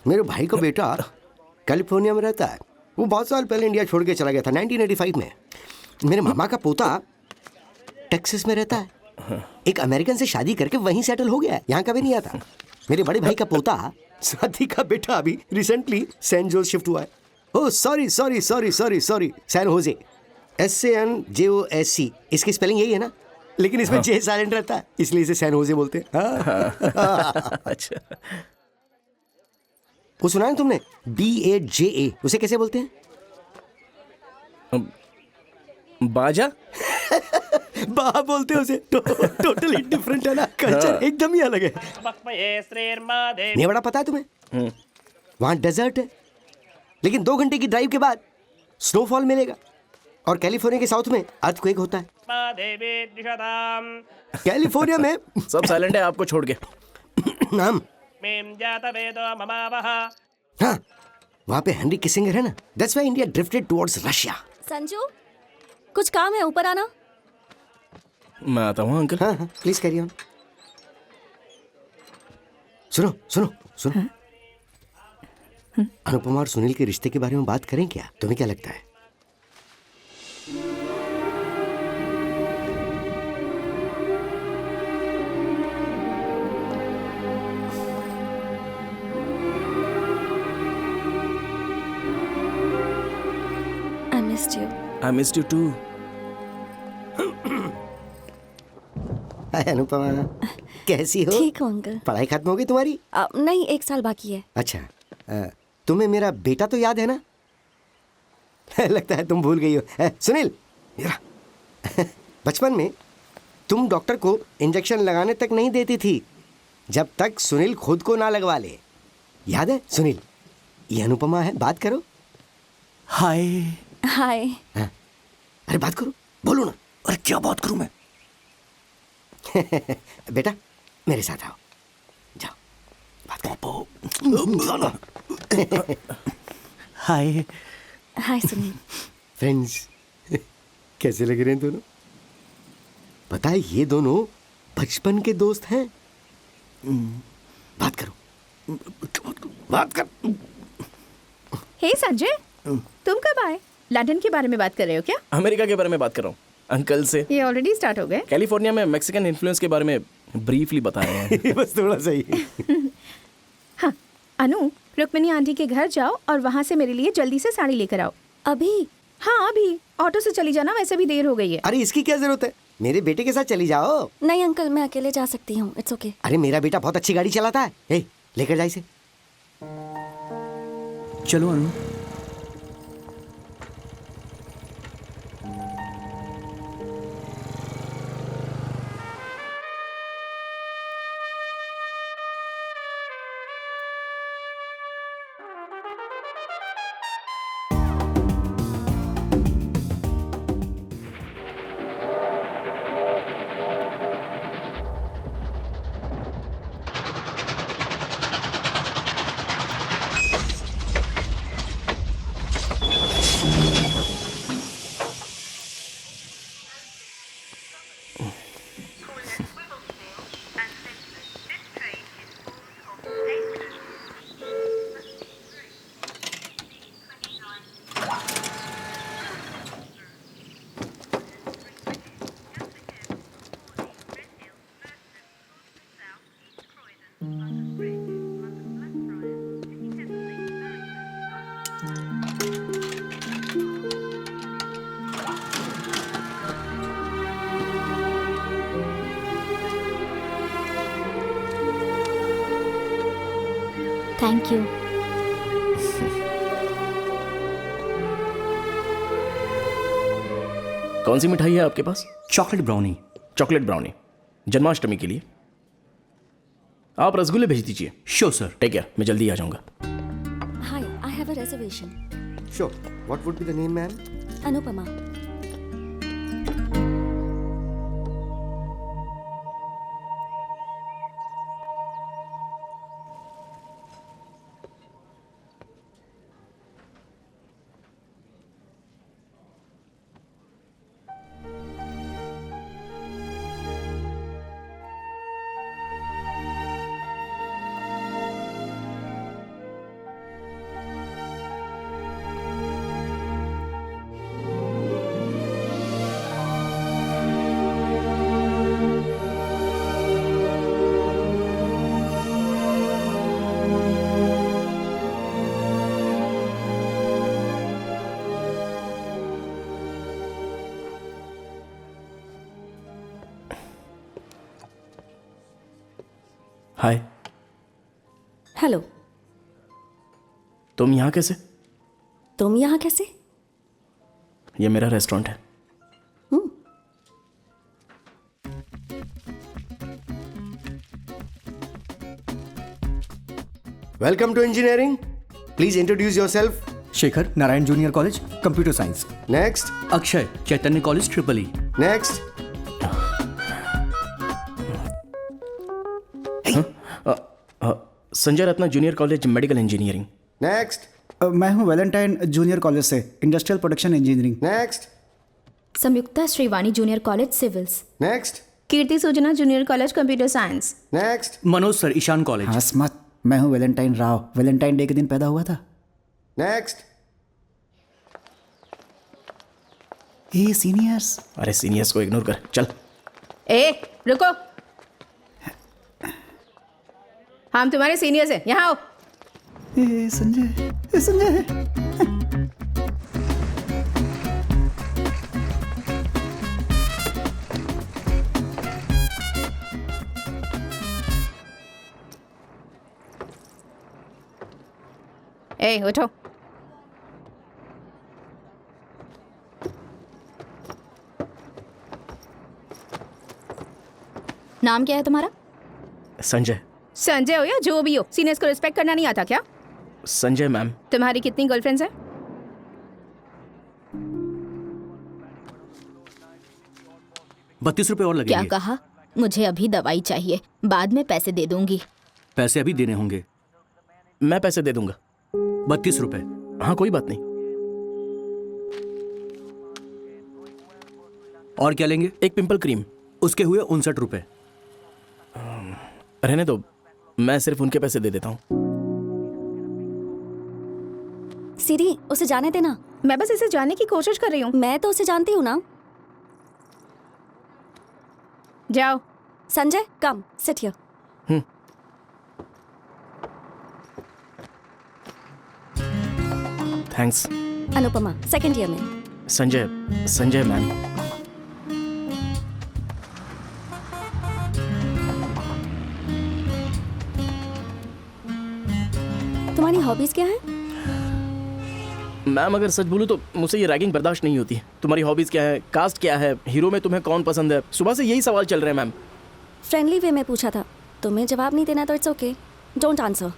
मेरे भाई का बेटा कैलिफोर्निया में रहता है। वो बहुत साल पहले इंडिया छोड़ के चला गया था 1985 में। मेरे मामा का पोता टेक्सास में रहता है। एक अमेरिकन से शादी करके वहीं सेटल हो गया है, यहाँ कभी नहीं आता। मेरे बड़े भाई का पोता स्वाति का बेटा अभी रिसेंटली सैन जोस शिफ्ट हुआ है। Oh sorry sorry sorry sorry sorry, San Jose, SANJOSC। इसकी स्पेलिंग यही है ना, लेकिन इसमें जे साइलेंट रहता है, इसलिए इसे सैन होजे बोलते हैं। अच्छा, वो सुना है तुमने, BAJA, उसे कैसे बोलते हैं? बाजा। बा बोलते हैं उसे। टोटली डिफरेंट है ना, कल्चर एकदम ही अलग है। नहीं बड़ा पता है तुम्हें, वहां डेजर्ट है, लेकिन 2 घंटे की ड्राइव के बाद स्नोफॉल मिलेगा। और कैलिफोर्निया के साउथ में अर्थक्वेक होता है। कैलिफोर्निया में सब साइलेंट है आपको छोड़ के। नाम हाँ, वहां पे हेनरी किसिंगर है ना, that's why India drifted towards Russia. Sanju, कुछ काम है, ऊपर आना। मैं आता हूँ अंकल। हाँ हाँ, प्लीज कैरी ऑन। सुनो सुनो सुनो, अनुपमा और सुनील के रिश्ते के बारे में बात करें क्या? तुम्हें क्या लगता है? I missed you too. हाय अनुपमा, कैसी हो? ठीक हो अंकल? पढ़ाई खत्म हो गई तुम्हारी? नहीं, 1 साल बाकी है। अच्छा, तुम्हें मेरा बेटा तो याद है ना? लगता है तुम भूल गई हो। सुनील, बचपन में तुम डॉक्टर को इंजेक्शन लगाने तक नहीं देती थी जब तक सुनील खुद को ना लगवा ले। याद है सुनील? ये अनुपमा है, बात करो। हाय। हाय। अरे बात करो, बोलो ना। अरे क्या बात करूं मैं? बेटा मेरे साथ आओ, जाओ बात करो। हाय। हाय सुनील। फ्रेंड्स, कैसे लग रहे हैं दोनों? पता है ये दोनों बचपन के दोस्त हैं। बात करो, बात कर। हे संजय, तुम कब आए? लंदन के बारे में बात कर रहे हो क्या? अमेरिका के बारे में बात कर रहा हूँ अंकल से। ये ऑलरेडी स्टार्ट हो गए? कैलिफोर्निया में मैक्सिकन इन्फ्लुएंस के बारे में ब्रीफली बताए हैं। बस थोड़ा सही। हाँ, अनु, रुक्मिनी आंटी के घर जाओ और वहाँ से मेरे लिए जल्दी से साड़ी लेकर आओ। अभी? हाँ अभी, ऑटो से चली जाना, वैसे भी देर हो गई है। अरे इसकी क्या जरूरत है, मेरे बेटे के साथ चली जाओ। नहीं अंकल, मैं अकेले जा सकती हूँ, इट्स ओके। अरे मेरा बेटा बहुत अच्छी गाड़ी चलाता है। ए, लेकर जा इसे। चलो अनु। Thank you. कौन सी मिठाई है आपके पास? Chocolate brownie. Chocolate brownie, Janmashtami के लिए। आप रसगुल्ले भेज दीजिए। Sure sir. टेक केयर, मैं जल्दी आ जाऊंगा। Hi, I have a reservation. Sure. What would be the name, ma'am? Anupama. तुम यहाँ कैसे? तुम यहाँ कैसे? ये मेरा रेस्टोरेंट है। Welcome to engineering. Please introduce yourself. Shekhar Narayan junior college computer science. Next. Akshay Chaitanya college triple E. Next. Sanjay Ratna junior college medical engineering. Next. मैं हूँ वैलेंटाइन जूनियर कॉलेज से industrial production engineering. Next. Sanyukta Shrivani junior college civils. Next. Kirti Suchna junior college computer science. Next. Manoj sir Ishan college. हंस मत, मैं हूँ Valentine Rao, Valentine day के दिन पैदा हुआ था। नेक्स्ट। ये सीनियर्स। अरे सीनियर्स को इग्नोर कर, चल। ए रुको, हम तुम्हारे सीनियर्स हैं, यहाँ आओ। ए संजय, ए संजय। ए उठो। नाम क्या है तुम्हारा? संजय। संजय हो या जो भी हो, सीनियर्स को रिस्पेक्ट करना नहीं आता क्या? संजय मैम। तुम्हारी कितनी गर्लफ्रेंड्स हैं? ₹32 और लगेंगे। क्या कहा? मुझे अभी दवाई चाहिए, बाद में पैसे दे दूंगी। पैसे अभी देने होंगे। मैं पैसे दे दूंगा। ₹32। हाँ कोई बात नहीं। और क्या लेंगे? एक पिंपल क्रीम। उसके हुए ₹59। रहने दो, मैं सिर्फ उनके पैसे दे देता हूँ। सीरी, उसे जाने देना। मैं बस इसे जानने की कोशिश कर रही हूँ। मैं तो उसे जानती हूँ ना। जाओ। Sanjay, come sit here. Thanks. Anupama, second year में। संजय मैम। तुम्हारी हॉबीज क्या है? मैम अगर सच बोलूं तो मुझसे ये रैगिंग बर्दाश्त नहीं होती। तुम्हारी हॉबीज क्या है, कास्ट क्या है, हीरो में तुम्हें कौन पसंद है? सुबह से यही सवाल चल रहे हैं मैम। फ्रेंडली वे में पूछा था, तुम्हें जवाब नहीं देना तो it's okay, don't answer.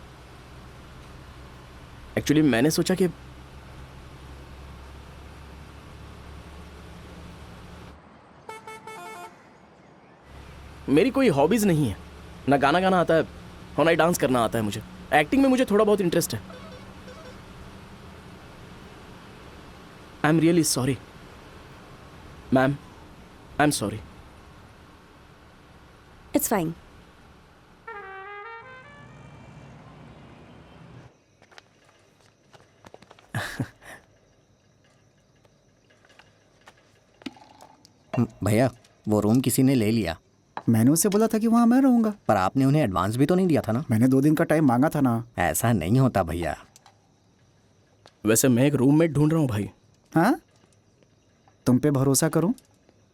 Actually मैंने सोचा कि मेरी कोई हॉबीज नहीं है। ना गाना गाना आता है और ना ही डांस करना आता है मुझे। एक्टिंग में मुझे थोड़ा बहुत इंटरेस्ट है। I am really sorry ma'am, I am sorry. It's fine. भैया वो रूम किसी ने ले लिया। मैंने उससे बोला था कि वहाँ मैं रहूँगा। पर आपने उन्हें एडवांस भी तो नहीं दिया था ना। मैंने 2 दिन का टाइम मांगा था ना। ऐसा नहीं होता भैया। वैसे मैं एक रूममेट ढूंढ रहा हूँ भाई। हाँ, तुम पे भरोसा करूँ?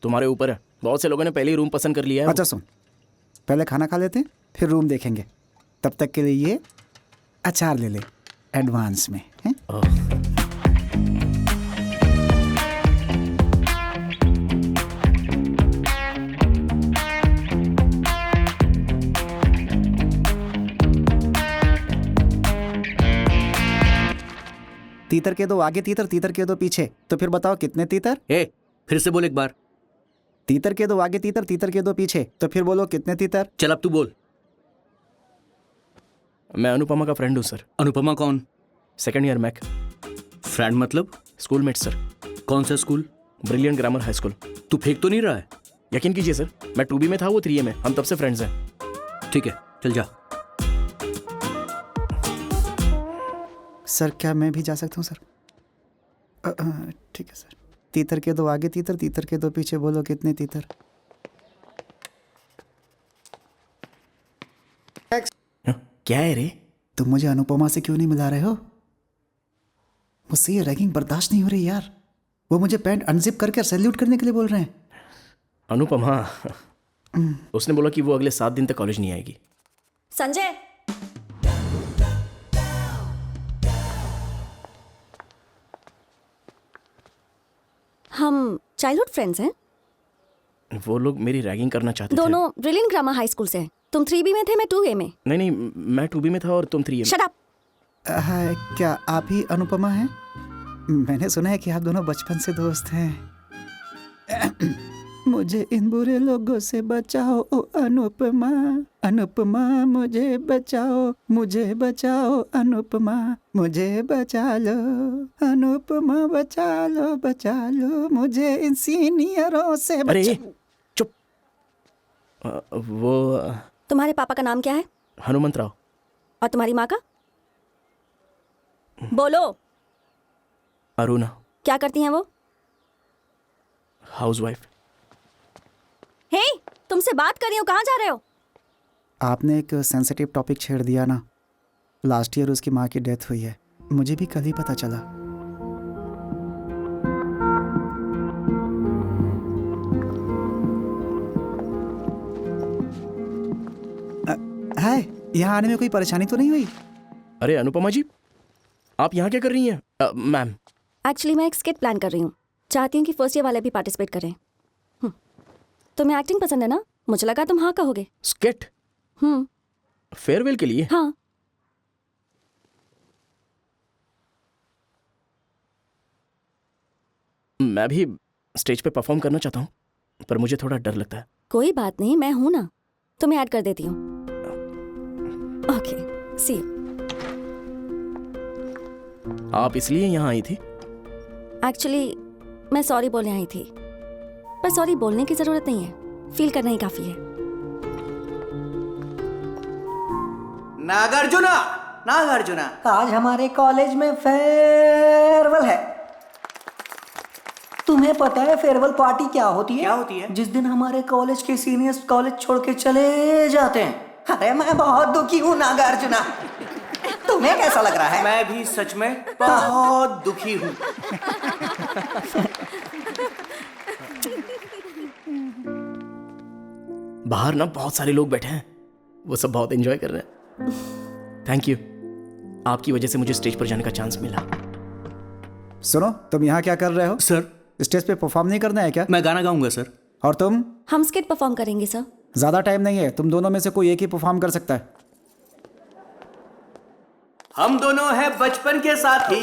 तुम्हारे ऊपर है। बहुत से लोगों ने पहले ही रूम पसंद कर लिया है। अच्छा सुन, पहले खाना खा लेते फिर रूम देखेंगे। तब तक के लिए ये अचार ले ले एडवांस में, हैं? तीतर के दो आगे तीतर, तीतर के दो पीछे। तो फिर बताओ कितने तीतर? फिर से बोल एक बार। तीतर के दो आगे तीतर, तीतर के दो पीछे। तो फिर बोलो कितने तीतर? चल अब तू बोल। मैं अनुपमा का फ्रेंड हूँ सर। अनुपमा कौन? Second year mech. फ्रेंड मतलब? Schoolmate sir. कौन सा school? Brilliant grammar high school. तू फेंक तो नहीं रहा है? यकीन कीजिए सर, मैं 2B में था, वो 3A में। हम तब से फ्रेंड्स हैं। ठीक है चल जा। सर क्या मैं भी जा सकता हूँ सर? ठीक है सर। तीतर के दो आगे तीतर, तीतर के दो पीछे। बोलो कितने तीतर? क्या है रे? तुम मुझे अनुपमा से क्यों नहीं मिला रहे हो? मुझसे ये रैगिंग बर्दाश्त नहीं हो रही यार। वो मुझे पैंट अनजिप करके सैल्यूट करने के लिए बोल रहे हैं। अनुपमा उसने बोला कि वो अगले 7 दिन तक कॉलेज नहीं आएगी। संजय, हम चाइल्डहुड फ्रेंड्स हैं। वो लोग मेरी रैगिंग करना चाहते थे। दोनों ब्रिलियंट ग्रामर हाई स्कूल से हैं। तुम 3B में थे, मैं 2A में। नहीं नहीं, मैं 2B में था और तुम 3A में। Shut up. हाय, क्या आप ही अनुपमा हैं? मैंने सुना है कि आप दोनों बचपन से दोस्त हैं। मुझे इन बुरे लोगों से बचाओ ओ अनुपमा, अनुपमा मुझे बचाओ अनुपमा, मुझे बचा लो अनुपमा, बचा लो मुझे इन सीनियरों से अरे बचा। चुप। वो तुम्हारे पापा का नाम क्या है? हनुमंत राव। और तुम्हारी माँ का? बोलो। अरुणा। क्या करती हैं वो? हाउसवाइफ। हे, तुमसे बात कर रही हूँ, कहाँ जा रहे हो? आपने एक सेंसिटिव टॉपिक छेड़ दिया ना। लास्ट ईयर उसकी माँ की डेथ हुई है, मुझे भी कल ही पता चला। हाय, यहाँ आने में कोई परेशानी तो नहीं हुई? अरे अनुपमा जी, आप यहाँ क्या कर रही हैं? मैम। एक्चुअली मैं एक स्किट प्लान कर रही हूँ, चाहती हूँ कि फर्स्ट ईयर वाले भी पार्टिसिपेट करें। तुम्हें एक्टिंग पसंद है ना? मुझे लगा तुम हाँ कहोगे। स्किट? फेयरवेल के लिए? हाँ। मैं भी स्टेज पे परफॉर्म करना चाहता हूँ, पर मुझे थोड़ा डर लगता है। कोई बात नहीं, मैं हूं ना, तुम्हें ऐड कर देती हूँ। Okay, see you. आप इसलिए यहाँ आई थी? एक्चुअली मैं सॉरी बोलने आई थी, पर सॉरी बोलने की जरूरत नहीं है, फील करना ही काफी है। नागार्जुना, नागार्जुना, आज हमारे कॉलेज में फेयरवेल है। तुम्हें पता है फेयरवेल पार्टी क्या होती है? क्या होती है? जिस दिन हमारे कॉलेज के सीनियर्स कॉलेज छोड़ के चले जाते हैं। अरे मैं बहुत दुखी हूँ नागार्जुना। तुम्हें कैसा लग रहा है? मैं भी सच में बहुत दुखी हूँ। बाहर ना बहुत सारे लोग बैठे हैं, वो सब बहुत एंजॉय कर रहे हैं। थैंक यू, आपकी वजह से मुझे स्टेज पर जाने का चांस मिला। सुनो, तुम यहाँ क्या कर रहे हो? सर, स्टेज पे परफॉर्म नहीं करना है क्या? मैं गाना गाऊंगा सर। और तुम? हम स्किट परफॉर्म करेंगे सर। ज्यादा टाइम नहीं है, तुम दोनों में से कोई एक ही परफॉर्म कर सकता है। हम दोनों हैं बचपन के साथी,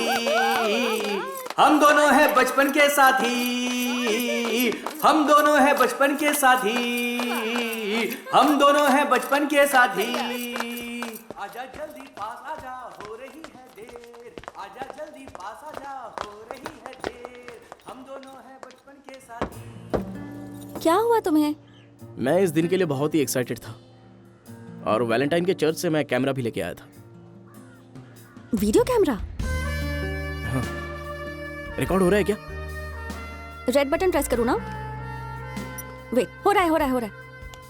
हम दोनों हैं बचपन के साथी, हम दोनों हैं बचपन के साथी, हम दोनों हैं बचपन के साथी। आजा जल्दी पास आजा, हो रही है देर, आजा जल्दी पास आजा, हो रही है देर, हम दोनों हैं बचपन के साथी। क्या हुआ तुम्हें? मैं इस दिन के लिए बहुत ही एक्साइटेड था, और वैलेंटाइन के चर्च से मैं कैमरा भी लेके आया था। Video camera? हाँ। रिकॉर्ड हो रहा है क्या? रेड बटन प्रेस करूँ ना? वेट, हो रहा है।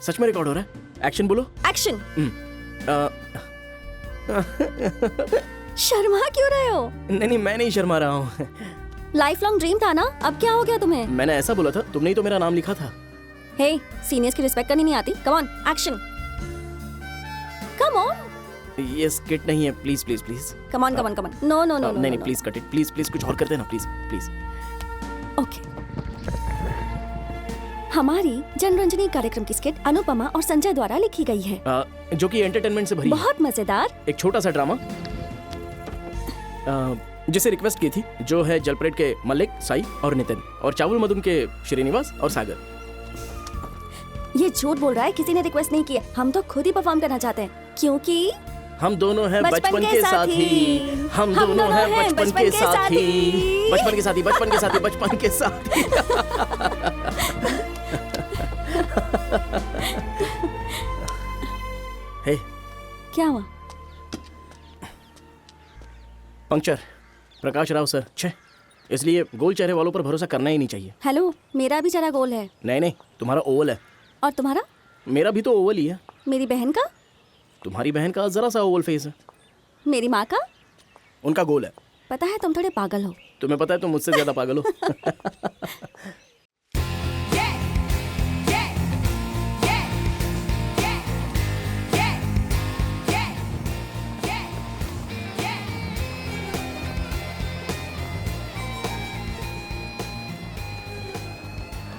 सच में रिकॉर्ड हो रहा है? एक्शन बोलो। एक्शन। शर्मा क्यों रहे हो? नहीं, मैं नहीं शर्मा रहा हूँ। लाइफ लॉन्ग ड्रीम था ना, अब क्या हो गया तुम्हें? मैंने ऐसा बोला था, तुमने ही तो मेरा नाम लिखा था। हे, सीनियर्स की रिस्पेक्ट करनी नहीं आती? Come on, action. Come on. ये स्किट नहीं है, please please please. Come on. No. नहीं, प्लीज कट इट, प्लीज कुछ और कर देना, प्लीज। ओके। हमारी जनरंजनी कार्यक्रम की स्किट अनुपमा और संजय द्वारा लिखी गई है, जो कि एंटरटेनमेंट से भरी है। बहुत मजेदार। एक छोटा सा ड्रामा जिसे रिक्वेस्ट की थी, जो है जलपरेड के मलिक, साई और नितिन, और चावल मधुन के श्रीनिवास और सागर। ये झूठ बोल रहा है, किसी ने रिक्वेस्ट नहीं की है, हम तो खुद ही परफॉर्म करना चाहते हैं, क्योंकि हम दोनों हैं बचपन के साथी, हम दोनों हैं बचपन के साथी, बचपन के साथी। हे, क्या हुआ? पंक्चर। प्रकाश राव सर, छे, इसलिए गोल चेहरे वालों पर भरोसा करना ही नहीं चाहिए। हेलो, मेरा भी चेहरा गोल है। नहीं, तुम्हारा ओवल है। और तुम्हारा? मेरा भी तो ओवल ही है। मेरी बहन का? तुम्हारी बहन का जरा सा ओवल फेस है। मेरी माँ का? उनका गोल है। पता है तुम थोड़े पागल हो। तुम्हें पता है तुम मुझसे ज्यादा पागल हो।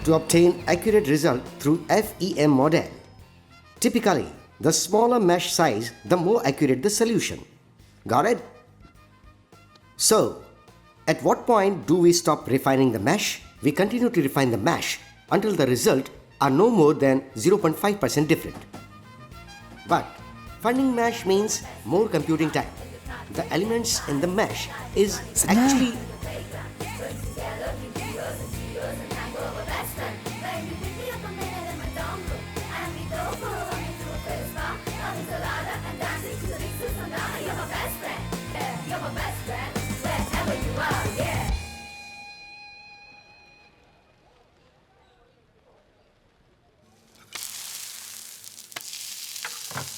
to obtain accurate result through FEM model. Typically, the smaller mesh size, the more accurate the solution. Got it? So, at what point do we stop refining the mesh? We continue to refine the mesh until the result are no more than 0.5% different. But funding mesh means more computing time. The elements in the mesh is actually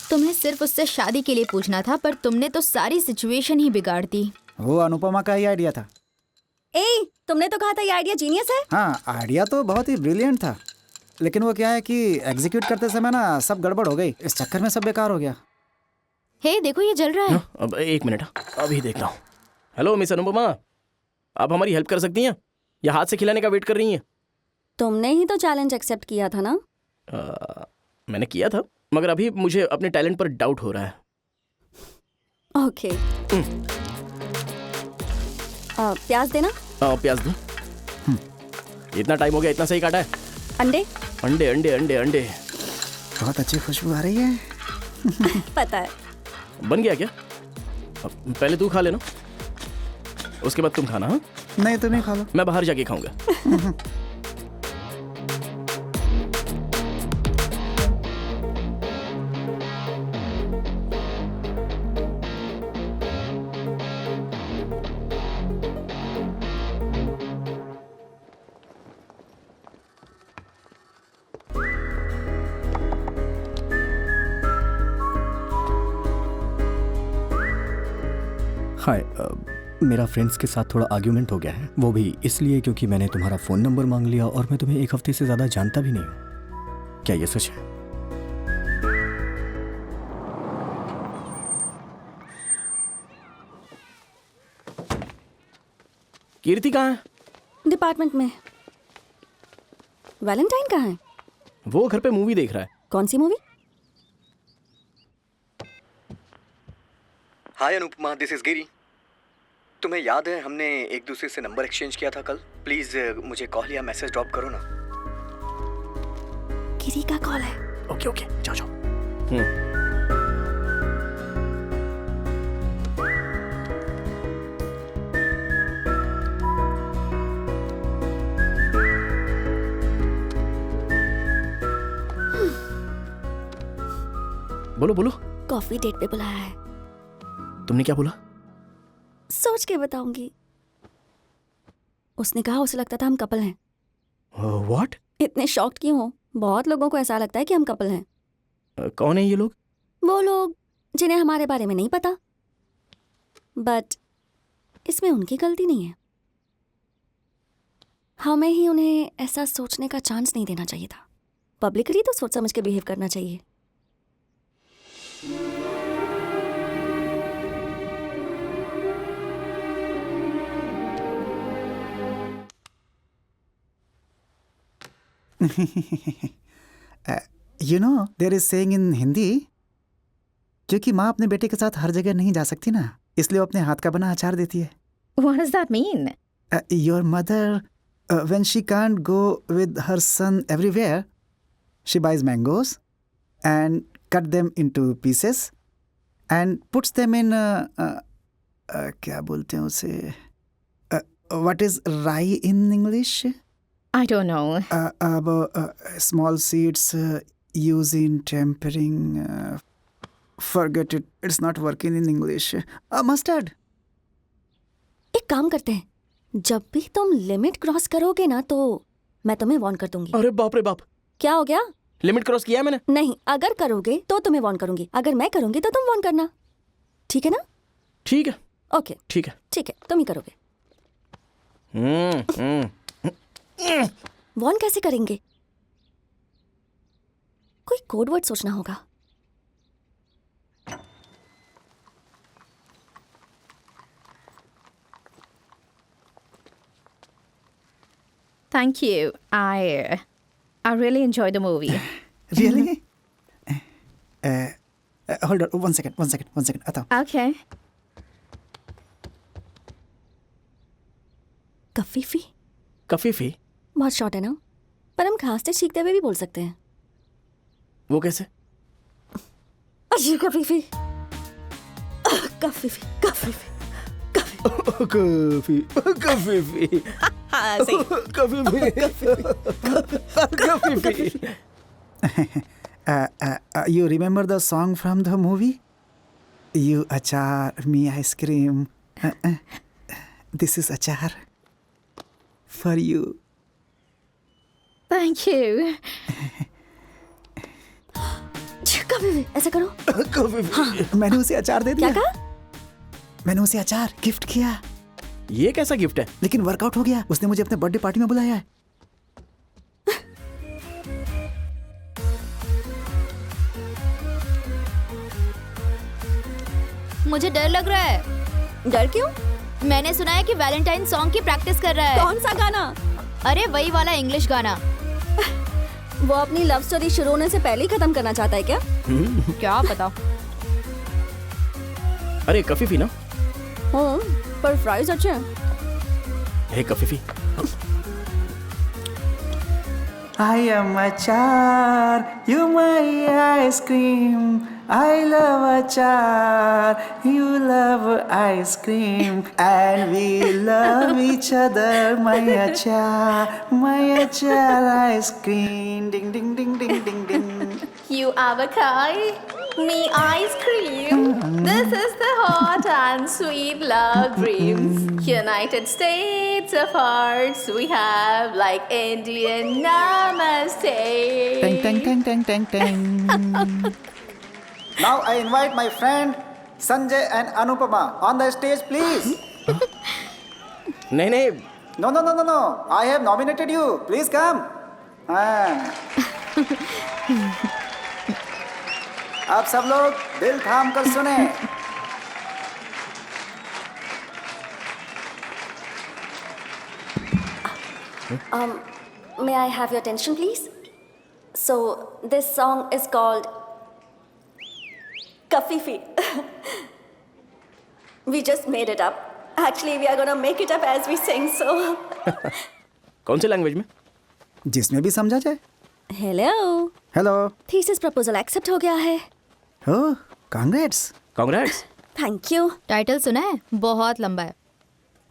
तुम्हें सिर्फ उससे शादी के लिए पूछना था, पर तुमने तो सारी सिचुएशन ही बिगाड़ दी। वो अनुपमा का ही आइडिया था। ए, तुमने तो कहा था ये आइडिया जीनियस है। हाँ, आइडिया तो बहुत ही ब्रिलियंट था, लेकिन वो क्या है कि एग्जीक्यूट करते समय ना सब गड़बड़ हो गई। इस चक्कर में सब बेकार हो गया। हे देखो, ये जल रहा है। अब एक मिनट, अभी देखता हूँ। हेलो मिस अनुपमा, आप हमारी हेल्प कर सकती हैं या हाथ से खिलाने का वेट कर रही हैं? तुमने ही तो चैलेंज एक्सेप्ट किया था ना। मैंने किया था, मगर अभी मुझे अपने टैलेंट पर डाउट हो रहा है। ओके। प्याज देना। प्याज दूं? इतना टाइम हो गया, इतना सही काटा है। अंडे। अंडे अंडे अंडे अंडे। बहुत अच्छी खुशबू आ रही है। पता है। बन गया क्या? पहले तू खा लेना, उसके बाद तुम खाना। हाँ, नहीं, तुम ही खा लो। मैं बाहर जाके खाऊंगा। हाय, मेरा फ्रेंड्स के साथ थोड़ा आर्ग्यूमेंट हो गया है। वो भी इसलिए क्योंकि मैंने तुम्हारा फ़ोन नंबर मांग लिया और मैं तुम्हें एक हफ्ते से ज़्यादा जानता भी नहीं हूँ। क्या ये सच है? कीर्ति कहाँ है? डिपार्टमेंट में। वैलेंटाइन कहाँ है? वो घर पे मूवी देख रहा है। कौन सी movie? Hi Anupama, this is Giri. तुम्हें याद है हमने एक दूसरे से नंबर एक्सचेंज किया था कल? प्लीज मुझे कॉल या मैसेज ड्रॉप करो ना। किसी का कॉल है। ओके ओके, जाओ जाओ। बोलो बोलो। कॉफी डेट पे बुलाया है। तुमने क्या बोला? सोच के बताऊंगी। उसने कहा उसे लगता था हम कपल हैं। व्हाट? इतने शॉक्ड क्यों हो? बहुत लोगों को ऐसा लगता है कि हम कपल हैं। कौन है ये लोग? वो लोग जिन्हें हमारे बारे में नहीं पता, बट इसमें उनकी गलती नहीं है। हमें ही उन्हें ऐसा सोचने का चांस नहीं देना चाहिए था। पब्लिकली तो सोच समझ के बिहेव करना चाहिए। You know there is saying in Hindi, क्योंकि माँ अपने बेटे के साथ हर जगह नहीं जा सकती ना, इसलिए वो अपने हाथ का बना अचार देती है। What does that mean? Your mother, when she can't go with her son everywhere, she buys mangoes and cut them into pieces and puts them in क्या बोलते हैं उसे? What is rye in English? I don't know. Small seeds used in tempering. Forget it. It's not working in English. Mustard. एक काम करते हैं, जब भी तुम लिमिट क्रॉस करोगे ना तो मैं तुम्हें वार्न कर दूंगी। अरे बाप रे बाप, क्या हो गया? लिमिट क्रॉस किया है मैंने। नहीं, अगर करोगे तो तुम्हें वार्न करूंगी, अगर मैं करूंगी तो तुम वार्न करना। ठीक है ना? ठीक है ओके ठीक है। ठीक है, तुम ही करोगे। वार्न कैसे करेंगे? कोई कोड वर्ड सोचना होगा। Thank you. I really enjoyed the movie. Really? Hold on, one second. आता हूँ. Okay. कफीफी कफीफी? बहुत शॉर्ट है ना, पर हम खांसते छींकते हुए भी बोल सकते हैं. वो कैसे? अजी कफीफी कफीफी कफीफी कफी कफीफी हाँ सही. कफीफी You remember the song from the movie? You achar, me ice cream. This is achar for you. Thank you. कफीफी ऐसा करो. मैंने उसे अचार दे दिया. क्या कहा? मैंने उसे अचार गिफ्ट किया, ये कैसा गिफ्ट है? लेकिन वर्कआउट हो गया. उसने मुझे अपने बर्थडे पार्टी में बुलाया है. मुझे डर लग रहा है. डर क्यों? मैंने सुना है कि वैलेंटाइन सॉन्ग की प्रैक्टिस कर रहा है. कौन सा गाना? अरे वही वाला इंग्लिश गाना. वो अपनी लव स्टोरी शुरू होने से पहले ही खत्म करना चाहता है क्या? क्या पता. अरे कफीफी ना? हाँ, पर फ्राइज अच्छे हैं. हे कफीफी, I am achar, you my ice cream. I love achar, you love ice cream, and we love each other. My achar ice cream. Ding ding ding ding ding ding. You avocado, me ice cream. This is the hot and sweet love dreams. United States of hearts we have like Indian namaste. Tang tang tang tang tang tang. Now I invite my friend Sanjay and Anupama on the stage, please. नहीं नहीं, No. I have nominated you. Please come. आप सब लोग दिल थाम कर सुने. May I have your attention, please? So, this song is called Kafifi. We just made it up. Actually, we are gonna make it up as we sing, so. कौन से language में? जिसमें भी समझा जाए. Hello. Hello. Thesis proposal accept हो गया है. Oh, congrats. Congrats. Thank you. Title सुना है? बहुत लंबा है.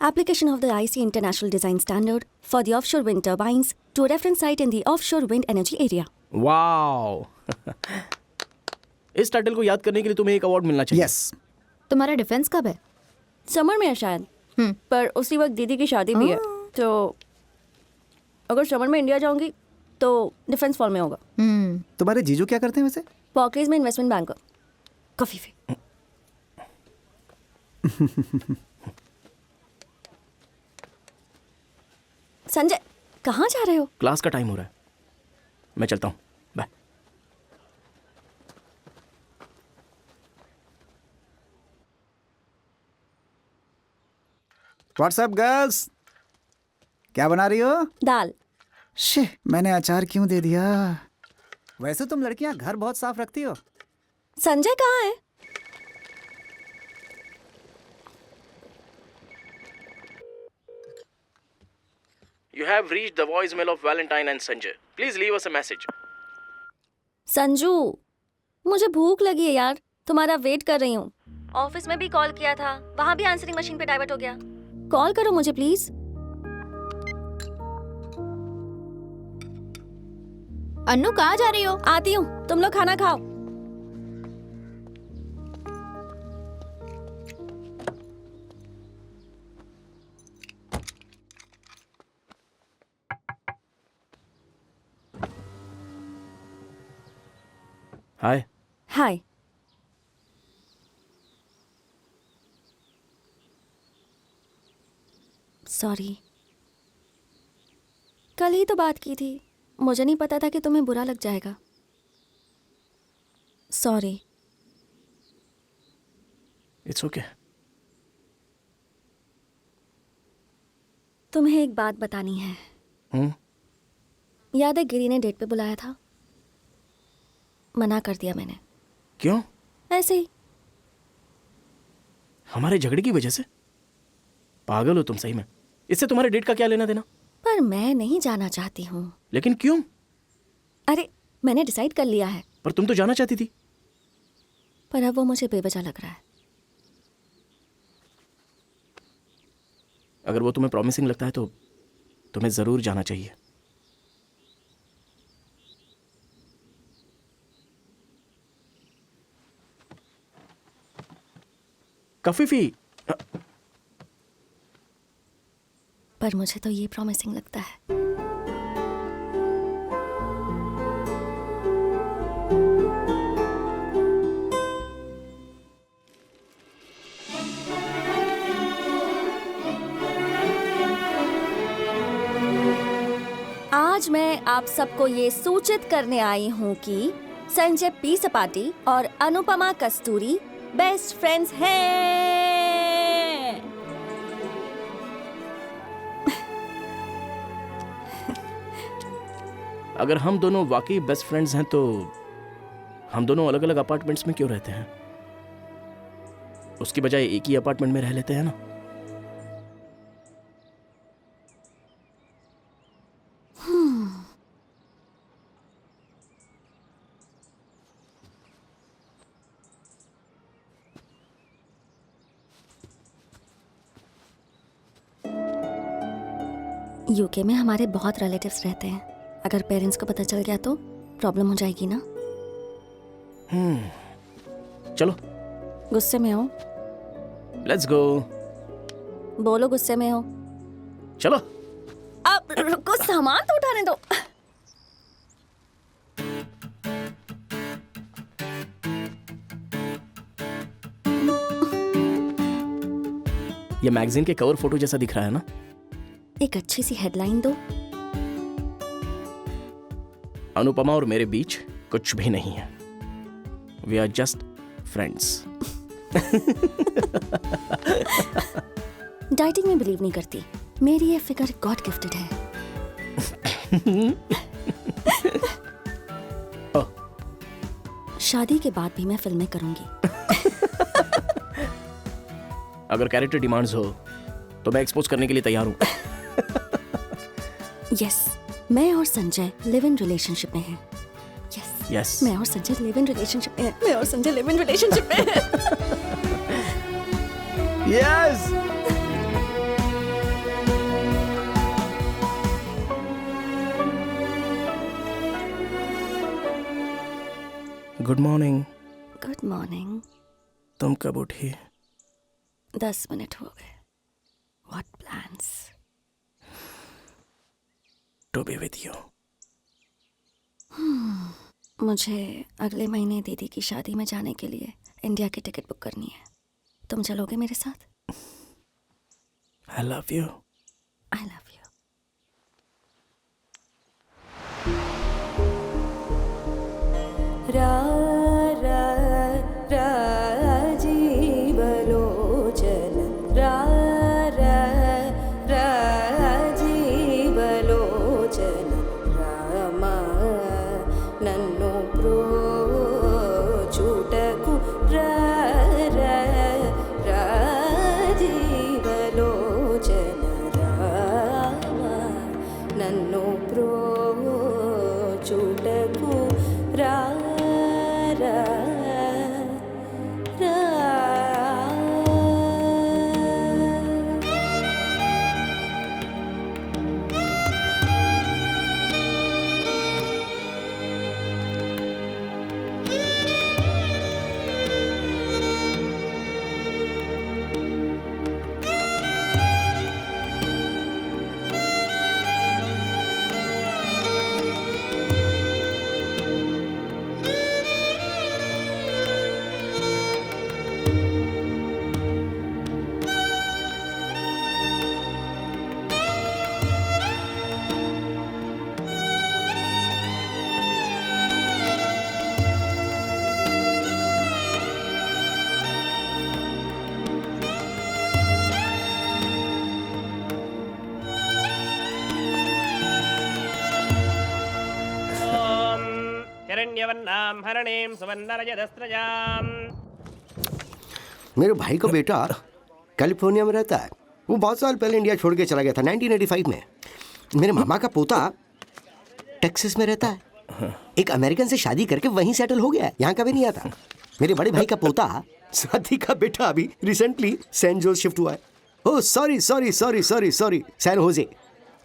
Application of the IC International Design Standard for the offshore wind turbines to a reference site in the offshore wind energy area. Wow. इस title को याद करने के लिए तुम्हें एक अवार्ड मिलना चाहिए. Yes. तुम्हारा डिफेंस कब है? समर में है शायद. पर उसी वक्त दीदी की शादी भी है, तो अगर समर में इंडिया जाऊंगी तो डिफेंस फॉल में होगा. तुम्हारे जीजू क्या करते हैं वैसे? पॉकेज में इन्वेस्टमेंट बैंकर. कफी फी. संजय, कहाँ जा रहे हो? क्लास का टाइम हो रहा है, मैं चलता हूँ. बाय. व्हाट्सएप गर्ल्स, क्या बना रही हो? दाल. शे, मैंने अचार क्यों दे दिया? वैसे तुम लड़कियां घर बहुत साफ रखती हो. संजय कहाँ है? You have reached the voicemail of Valentine and Sanjay. Please leave us a message. Sanju, मुझे भूख लगी है यार, तुम्हारा वेट कर रही हूँ. ऑफिस में भी कॉल किया था, वहाँ भी आंसरिंग मशीन पे डाइवर्ट हो गया. कॉल करो मुझे प्लीज. अन्नू कहाँ जा रही हो? आती हूँ, तुम लोग खाना खाओ. हाय. हाय. सॉरी, कल ही तो बात की थी, मुझे नहीं पता था कि तुम्हें बुरा लग जाएगा. सॉरी. It's okay. तुम्हें एक बात बतानी है. याद है गिरी ने डेट पे बुलाया था, मना कर दिया मैंने। क्यों? ऐसे ही। हमारे झगड़े की वजह से? पागल हो तुम सही में। इससे तुम्हारे डेट का क्या लेना देना? पर मैं नहीं जाना चाहती हूँ। लेकिन क्यों? अरे मैंने डिसाइड कर लिया है। पर तुम तो जाना चाहती थी। पर अब वो मुझे बेवजह लग रहा है। अगर वो तुम्हें प्रॉमिसिंग लगता है तो तुम्हें जरूर जाना चाहिए। कफीफी। पर मुझे तो ये प्रॉमिसिंग लगता है। आज मैं आप सबको ये सूचित करने आई हूँ कि संजय पी सपाटी और अनुपमा कस्तूरी बेस्ट फ्रेंड्स हैं। अगर हम दोनों वाकई बेस्ट फ्रेंड्स हैं तो हम दोनों अलग अलग अपार्टमेंट्स में क्यों रहते हैं? उसकी बजाय एक ही अपार्टमेंट में रह लेते हैं ना। यूके में हमारे बहुत रिलेटिव्स रहते हैं। अगर पेरेंट्स को पता चल गया तो प्रॉब्लम हो जाएगी ना। चलो गुस्से में हो? Let's go. बोलो गुस्से में हो। चलो। अब रुको, सामान तो उठाने दो। ये मैगजीन के कवर फोटो जैसा दिख रहा है ना? एक अच्छी सी हेडलाइन दो। अनुपमा और मेरे बीच कुछ भी नहीं है। We are just friends. Dieting में बिलीव नहीं करती। मेरी ये फिगर गॉड गिफ्टेड है। शादी के बाद भी मैं फिल्में करूंगी। अगर कैरेक्टर डिमांड्स हो तो मैं एक्सपोज करने के लिए तैयार हूं। यस, मैं और संजय लिव इन रिलेशनशिप में हैं। यस, मैं और संजय लिव इन रिलेशनशिप में हैं। मैं और संजय लिव इन रिलेशनशिप में हैं। Yes. Good morning. Good morning. तुम कब उठी? 10 मिनट हो गए। What plans? To be with you. मुझे अगले महीने दीदी की शादी में जाने के लिए इंडिया की टिकट बुक करनी है। तुम चलोगे मेरे साथ? I love you. I love you. Rajivlochan Rajivlochan Ram नन्नु प्रोचुटकु Rajivlochan हिरण्यवर्णां हरणीं सुवर्णरजतस्रजां। मेरे भाई का बेटा कैलिफोर्निया में रहता है। वो बहुत साल पहले इंडिया छोड़ के चला गया था 1985 में। मेरे मामा का पोता टेक्सास में रहता है। एक अमेरिकन से शादी करके वहीं सेटल हो गया है, यहाँ कभी नहीं आता। मेरे बड़े भाई का पोता स्वाति का बेटा अभी रिसेंटली सैन जोस शिफ्ट हुआ है। Oh sorry sorry sorry sorry sorry, San Jose,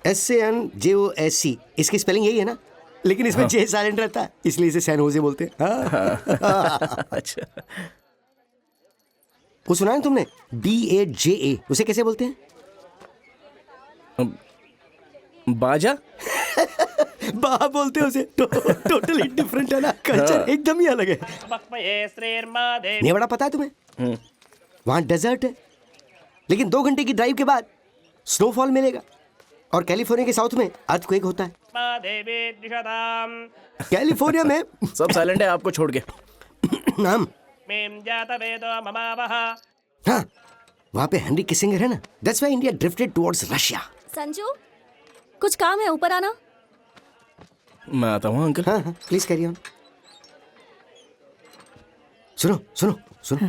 SANJOSC, इसकी स्पेलिंग यही है ना, लेकिन इसमें जे साइलेंट रहता है, इसलिए इसे सैन होजे बोलते हैं। अच्छा, वो सुना है तुमने, BAJA, उसे कैसे बोलते हैं? बाजा। बा बोलते हैं उसे। टोटली डिफरेंट है ना, कल्चर एकदम ही अलग है। बक्पये श्रीर्मादेवी। नेवाड़ा पता है तुम्हें? वहाँ डेजर्ट है, लेकिन 2 घंटे की ड्राइव के बाद स्नोफॉल मिलेगा। और कैलिफोर्निया के साउथ में अर्थक्वेक होता है। मादेवी द्विषतां। कैलिफोर्निया में सब साइलेंट है आपको छोड़ के। नाम मीं जातवेदो ममावह। हाँ, वहाँ पे हेनरी किसिंगर है ना, that's why India drifted towards Russia. Sanju, कुछ काम है, ऊपर आना। मैं आता हूँ अंकल। हाँ हाँ, प्लीज कैरी ऑन। सुनो सुनो सुनो,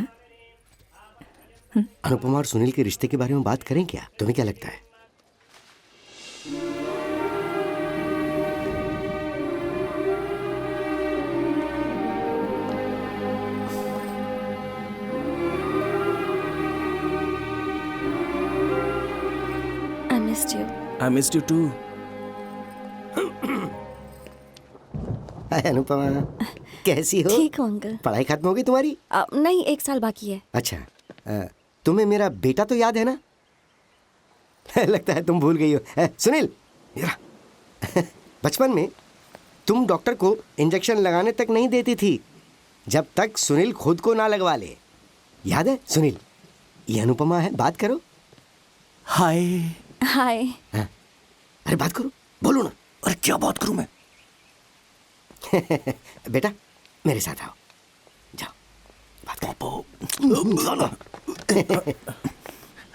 अनुपमा और सुनील के रिश्ते के बारे में बात करें क्या? तुम्हें क्या लगता है? I missed you. I missed you too. हाय अनुपमा, कैसी हो? ठीक हो अंकल? पढ़ाई खत्म हो गई तुम्हारी? नहीं, 1 साल बाकी है। अच्छा, तुम्हें मेरा बेटा तो याद है ना? लगता है तुम भूल गई हो। सुनील, बचपन में तुम डॉक्टर को इंजेक्शन लगाने तक नहीं देती थी जब तक सुनील खुद को ना लगवा ले। याद है सुनील? ये अनुपमा है, बात करो। हाय। हाय। अरे बात करो, बोलो ना। अरे क्या बात करूं मैं? बेटा मेरे साथ आओ, जाओ बात करो।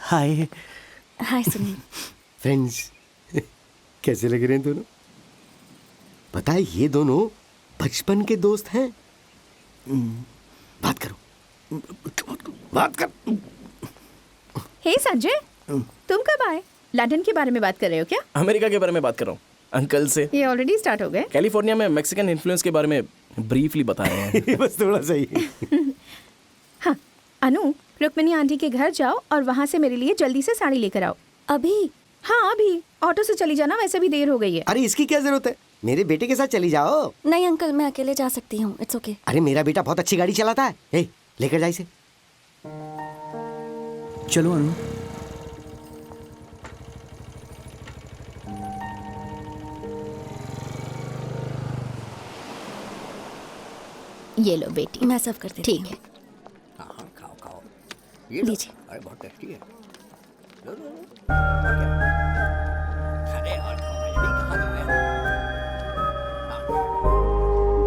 हाय। हाय सुनील। फ्रेंड्स, कैसे लग रहे हैं दोनों? पता है ये दोनों बचपन के दोस्त हैं। बात करो, बात कर। हे संजय, तुम कब आए? लंदन के बारे में बात कर रहे हो क्या? अमेरिका के बारे में बात कर रहा हूँ अंकल से। ये ऑलरेडी स्टार्ट हो गए? कैलिफोर्निया में मैक्सिकन इन्फ्लुएंस के बारे में ब्रीफली बताए हैं। बस थोड़ा सा ही। हाँ, अनु, रुक्मिनी आंटी के घर जाओ और वहाँ से मेरे लिए जल्दी से साड़ी लेकर आओ। अभी? हाँ अभी, ऑटो से चली जाना, वैसे भी देर हो गई है। अरे इसकी क्या जरूरत है, मेरे बेटे के साथ चली जाओ। नहीं अंकल, मैं अकेले जा सकती हूँ, इट्स ओके। अरे मेरा बेटा बहुत अच्छी गाड़ी चलाता है। ए, लेकर जा इसे। चलो अनु। ये लो बेटी। मैं सर्व कर देती ठीक हूँ। है। खाओ खाओ, ये लीजिए। अरे बहुत टेस्टी है।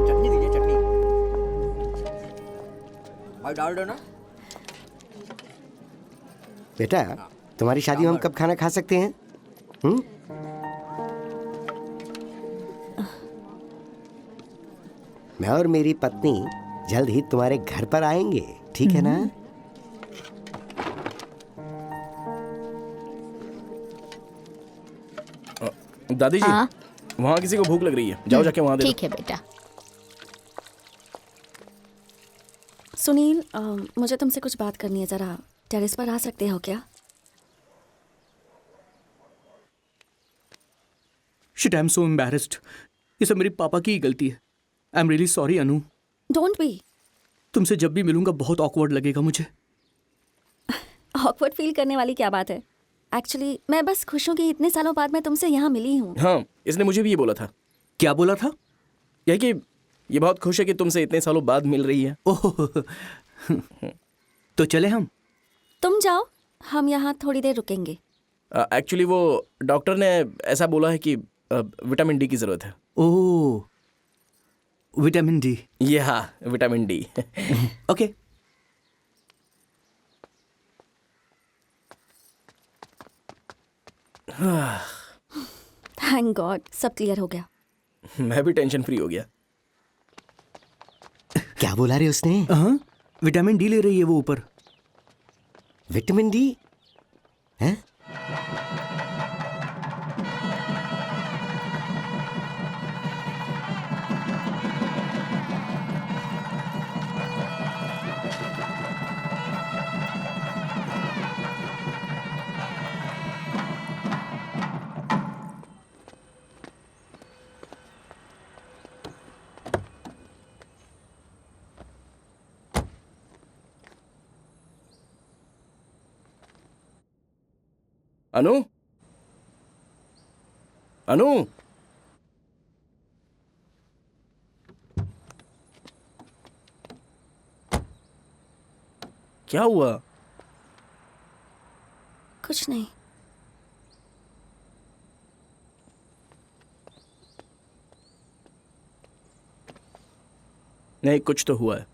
चटनी दीजिए, चटनी भाई डाल दो ना। बेटा, तुम्हारी शादी में हम कब खाना खा सकते हैं? मैं और मेरी पत्नी जल्द ही तुम्हारे घर पर आएंगे, ठीक है ना? दादी जी, हाँ? वहाँ किसी को भूख लग रही है, जाओ जाके वहाँ दे दो। ठीक है बेटा। सुनील, मुझे तुमसे कुछ बात करनी है, जरा टेरेस पर आ सकते हो क्या? Shit, I am so embarrassed. ये सब मेरे पापा की ही गलती है। I am really sorry Anu. Don't be. तुमसे जब भी मिलूंगा बहुत ऑकवर्ड लगेगा मुझे। ऑकवर्ड फील करने वाली क्या बात है? एक्चुअली मैं बस खुश हूँ कि इतने सालों बाद मैं तुमसे यहाँ मिली हूँ। हाँ, इसने मुझे भी ये बोला था। क्या बोला था? यह कि ये बहुत खुश है कि तुमसे इतने सालों बाद मिल रही है। ओह, तो चले हम? तुम जाओ, हम यहाँ थोड़ी देर रुकेंगे। एक्चुअली वो डॉक्टर ने ऐसा बोला है कि विटामिन डी की ज़रूरत है। ओह, विटामिन डी। ये हाँ, vitamin D. Okay. Thank God, सब क्लियर हो गया। मैं भी टेंशन फ्री हो गया। क्या बोला रे उसने? हाँ, विटामिन डी ले रही है वो ऊपर। विटामिन डी हैं? अनु, अनु, क्या हुआ? कुछ नहीं। नहीं, कुछ तो हुआ है,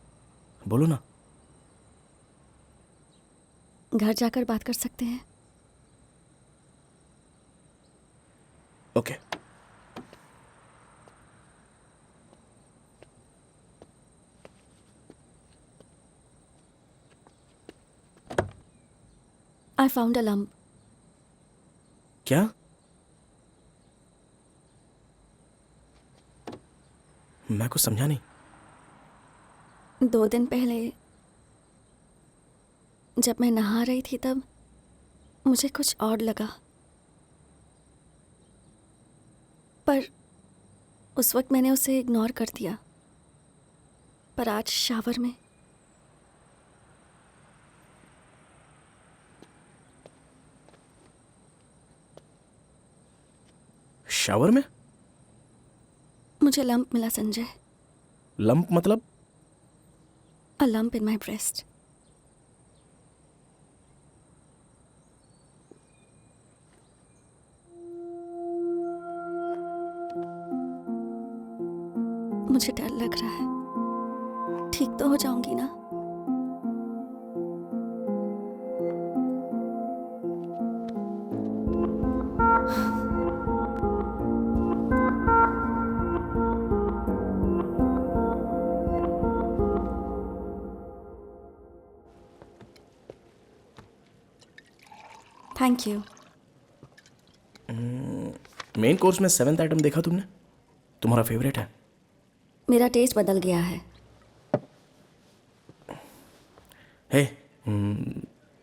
बोलो ना। घर जाकर बात कर सकते हैं। Okay. I found a lump. क्या? मैं कुछ समझा नहीं। 2 दिन पहले जब मैं नहा रही थी तब मुझे कुछ और लगा, पर उस वक्त मैंने उसे इग्नोर कर दिया। पर आज शावर में शावर में मुझे लंप मिला संजय। लंप मतलब? अ लंप इन माई ब्रेस्ट। मुझे डर लग रहा है। ठीक तो हो जाऊंगी ना? Thank you. मेन कोर्स में 7th आइटम देखा तुमने? तुम्हारा फेवरेट है? मेरा टेस्ट बदल गया है। हे,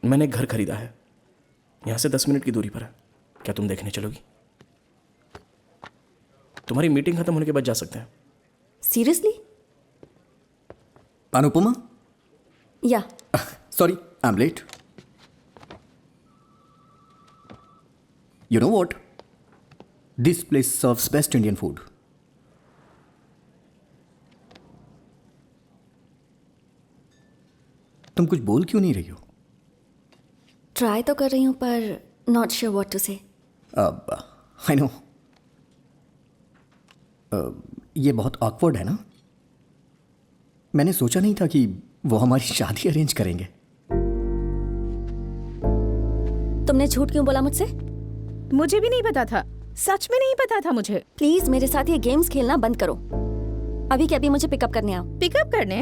मैंने एक घर खरीदा है, यहाँ से 10 मिनट की दूरी पर है। क्या तुम देखने चलोगी? तुम्हारी मीटिंग खत्म होने के बाद जा सकते हैं। सीरियसली? अनुपमा, या sorry I am late. You know what? This place serves best Indian food. तुम कुछ बोल क्यों नहीं रही हो? ट्राई तो कर रही हूँ पर नॉट श्योर व्हाट टू से। I know. ये बहुत ऑकवर्ड है ना? मैंने सोचा नहीं था कि वो हमारी शादी अरेंज करेंगे। तुमने झूठ क्यों बोला मुझसे? मुझे भी नहीं पता था, सच में नहीं पता था मुझे। प्लीज मेरे साथ ये गेम्स खेलना बंद करो। अभी के अभी मुझे पिकअप करने आओ। पिकअप करने?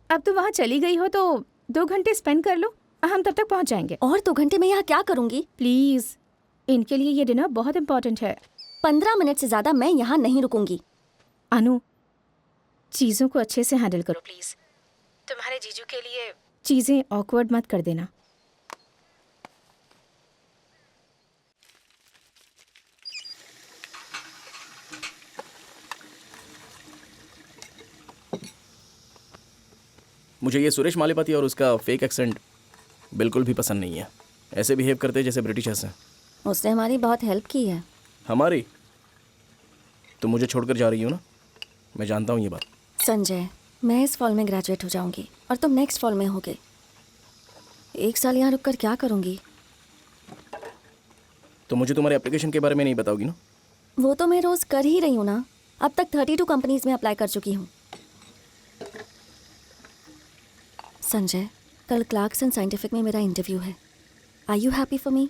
अब तो वहाँ चली गई हो तो 2 घंटे स्पेंड कर लो, हम तब तक पहुँच जाएंगे। और 2 घंटे में यहाँ क्या करूँगी? प्लीज, इनके लिए ये डिनर बहुत इम्पोर्टेंट है। 15 मिनट से ज्यादा मैं यहाँ नहीं रुकूंगी। अनु, चीजों को अच्छे से हैंडल करो प्लीज। तुम्हारे जीजू के लिए चीजें ऑकवर्ड मत कर देना। मुझे ये सुरेश मालिपति और उसका फेक एक्सेंट बिल्कुल भी पसंद नहीं है। ऐसे बिहेव करते जैसे ब्रिटिशर्स हैं। उसने हमारी बहुत हेल्प की है। हमारी? तुम मुझे छोड़कर जा रही हो ना? मैं जानता हूँ ये बात। संजय, मैं इस फॉल में ग्रेजुएट हो जाऊंगी और तुम नेक्स्ट फॉल में होगे। 1 साल यहाँ रुककर क्या करूँगी? तो मुझे तुम्हारे एप्लीकेशन के बारे में नहीं बताओगी ना? वो तो मैं रोज़ कर ही रही हूँ ना। अब तक 32 कंपनीज में अप्लाई कर चुकी हूँ। संजय, कल क्लार्कसन साइंटिफिक में मेरा इंटरव्यू है। Are you happy for me?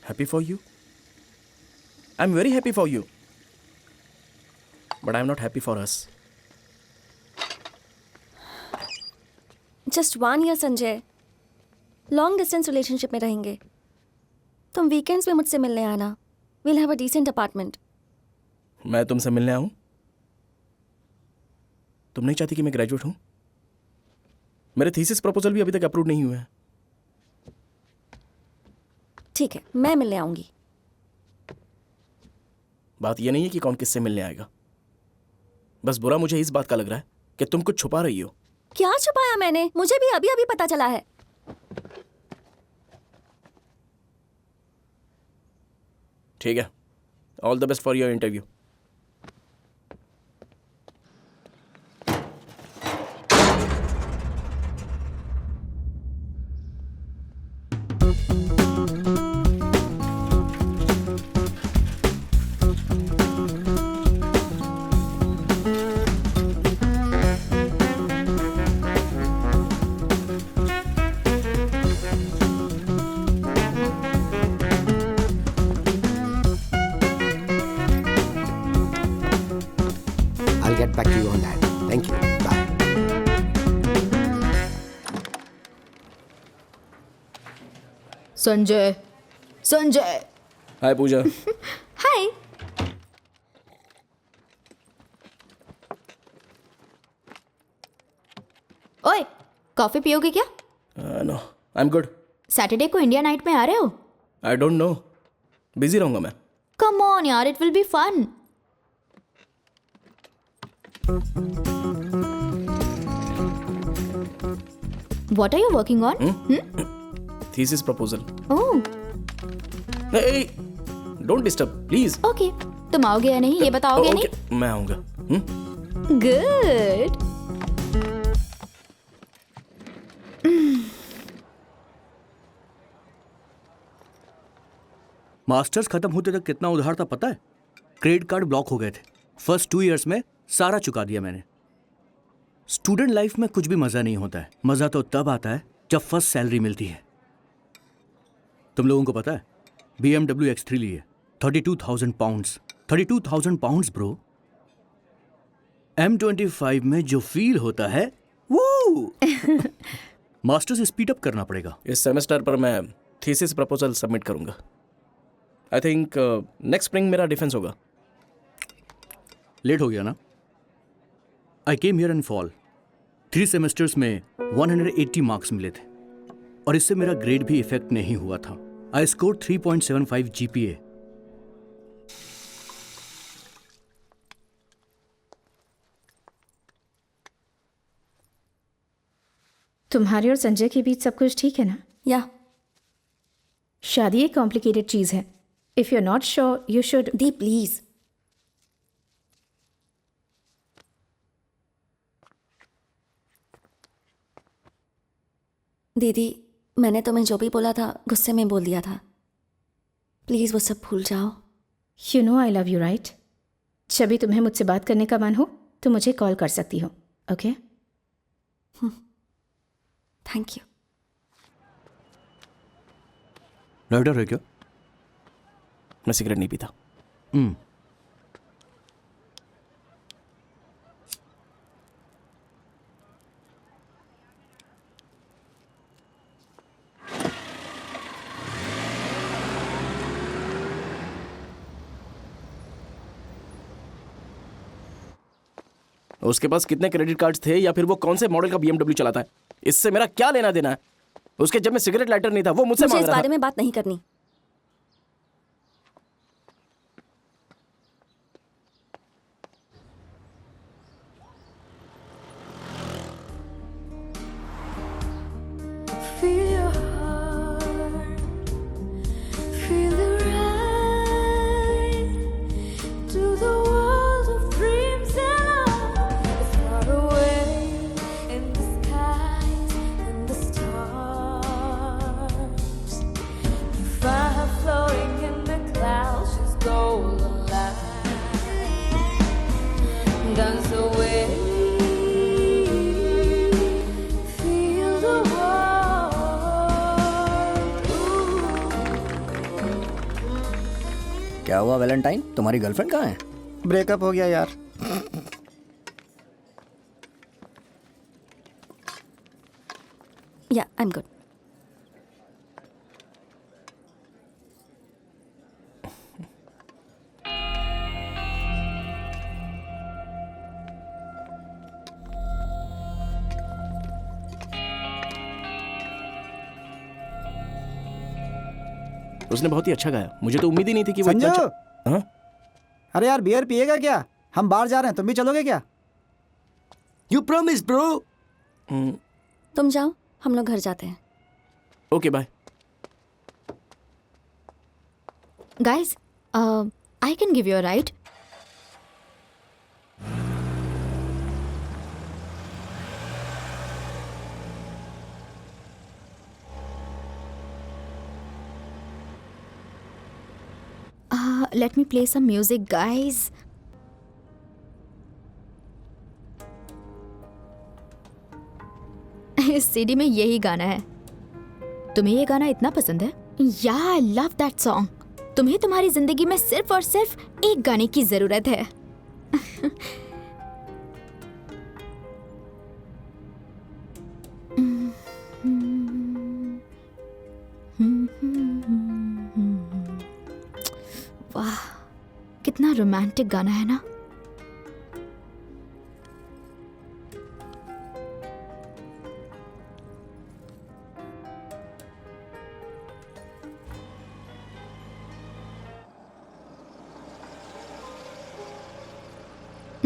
Happy for you? I am very happy for you, but I am not happy for us. Just 1 year Sanjay, long distance relationship में रहेंगे. तुम वीकेंड्स में मुझसे मिलने आना. Will have a decent apartment. मैं तुमसे मिलने आऊं? तुम नहीं चाहती कि मैं ग्रेजुएट हूं? मेरे थीसिस प्रपोजल भी अभी तक अप्रूव नहीं हुए हैं. ठीक है, मैं मिलने आऊंगी. बात यह नहीं है कि कौन किससे मिलने आएगा. बस बुरा मुझे इस बात का लग रहा है कि तुम कुछ छुपा रही हो. क्या छुपाया मैंने? मुझे भी अभी अभी पता चला है. ठीक है, all the best for your interview. I'll get back to you on that. Thank you. Bye. Sanjay, Sanjay. Hi Pooja. Hi. ओए, कॉफी पियोगे क्या? No, I am good. Saturday को इंडिया नाइट में आ रहे हो? आई डोंट नो, बिजी रहूंगा मैं. कम ऑन यार, it will be fun. What are you working on? Thesis proposal. Oh, Hey, don't disturb, please. okay. तुम आओगे या नहीं ये बताओगे नहीं? Okay, मैं आऊंगा. Good. मास्टर्स खत्म होते तक कितना उधार था पता है? क्रेडिट कार्ड ब्लॉक हो गए थे. फर्स्ट 2 इयर्स में सारा चुका दिया मैंने. स्टूडेंट लाइफ में कुछ भी मजा नहीं होता है. मजा तो तब आता है जब फर्स्ट सैलरी मिलती है. तुम लोगों को पता है BMW X3 ली है. 32,000 पाउंड्स. 32,000 pounds bro. M25 में जो फील होता है वो मास्टर्स स्पीड अप करना पड़ेगा. इस सेमेस्टर पर मैं थीसिस प्रपोजल सबमिट करूंगा. आई थिंक नेक्स्ट स्प्रिंग मेरा डिफेंस होगा. लेट हो गया ना. I came here in fall. 3 semesters में 180 मार्क्स मिले थे और इससे मेरा ग्रेड भी इफेक्ट नहीं हुआ था. I score 3.75 GPA. तुम्हारे और संजय के बीच सब कुछ ठीक है ना? या शादी एक कॉम्प्लिकेटेड चीज है. If you are not sure you should. दी प्लीज. दीदी, मैंने तुम्हें जो भी बोला था गुस्से में बोल दिया था. प्लीज वो सब भूल जाओ. You know I love you right. जब भी तुम्हें मुझसे बात करने का मन हो तो मुझे कॉल कर सकती हो. ओके? Thank you. लाइटर है क्या? मैं सिगरेट नहीं पीता. उसके पास कितने क्रेडिट कार्ड्स थे या फिर वो कौन से मॉडल का BMW चलाता है, इससे मेरा क्या लेना देना है? उसके जब मैं सिगरेट लाइटर नहीं था वो मुझसे मुझे मांग इस रहा बारे था. में बात नहीं करनी. Feel your heart, feel the ride to the world of dreams and love. Far away in the skies and the stars, you find her floating in the clouds. She's golden light, dance away. क्या हुआ Valentine? तुम्हारी girlfriend कहाँ है? Breakup हो गया यार. आई am good. उसने बहुत ही अच्छा गाया. मुझे तो उम्मीद ही नहीं थी कि वो संजू, इतना अच्छा. हाँ? अरे यार बियर पिएगा क्या? हम बाहर जा रहे हैं, तुम भी चलोगे क्या? You promise, bro. तुम जाओ, हम लोग घर जाते हैं. Okay bye. Guys, I can give you a ride. Let me play some music, guys. इस सीडी में यही गाना है. तुम्हें ये गाना इतना पसंद है? या आई लव दैट सॉन्ग. तुम्हें तुम्हारी जिंदगी में सिर्फ और सिर्फ एक गाने की जरूरत है. वाह, कितना रोमांटिक गाना है ना.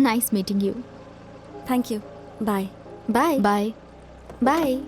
Nice meeting you. Thank you. Bye. Bye. Bye. Bye.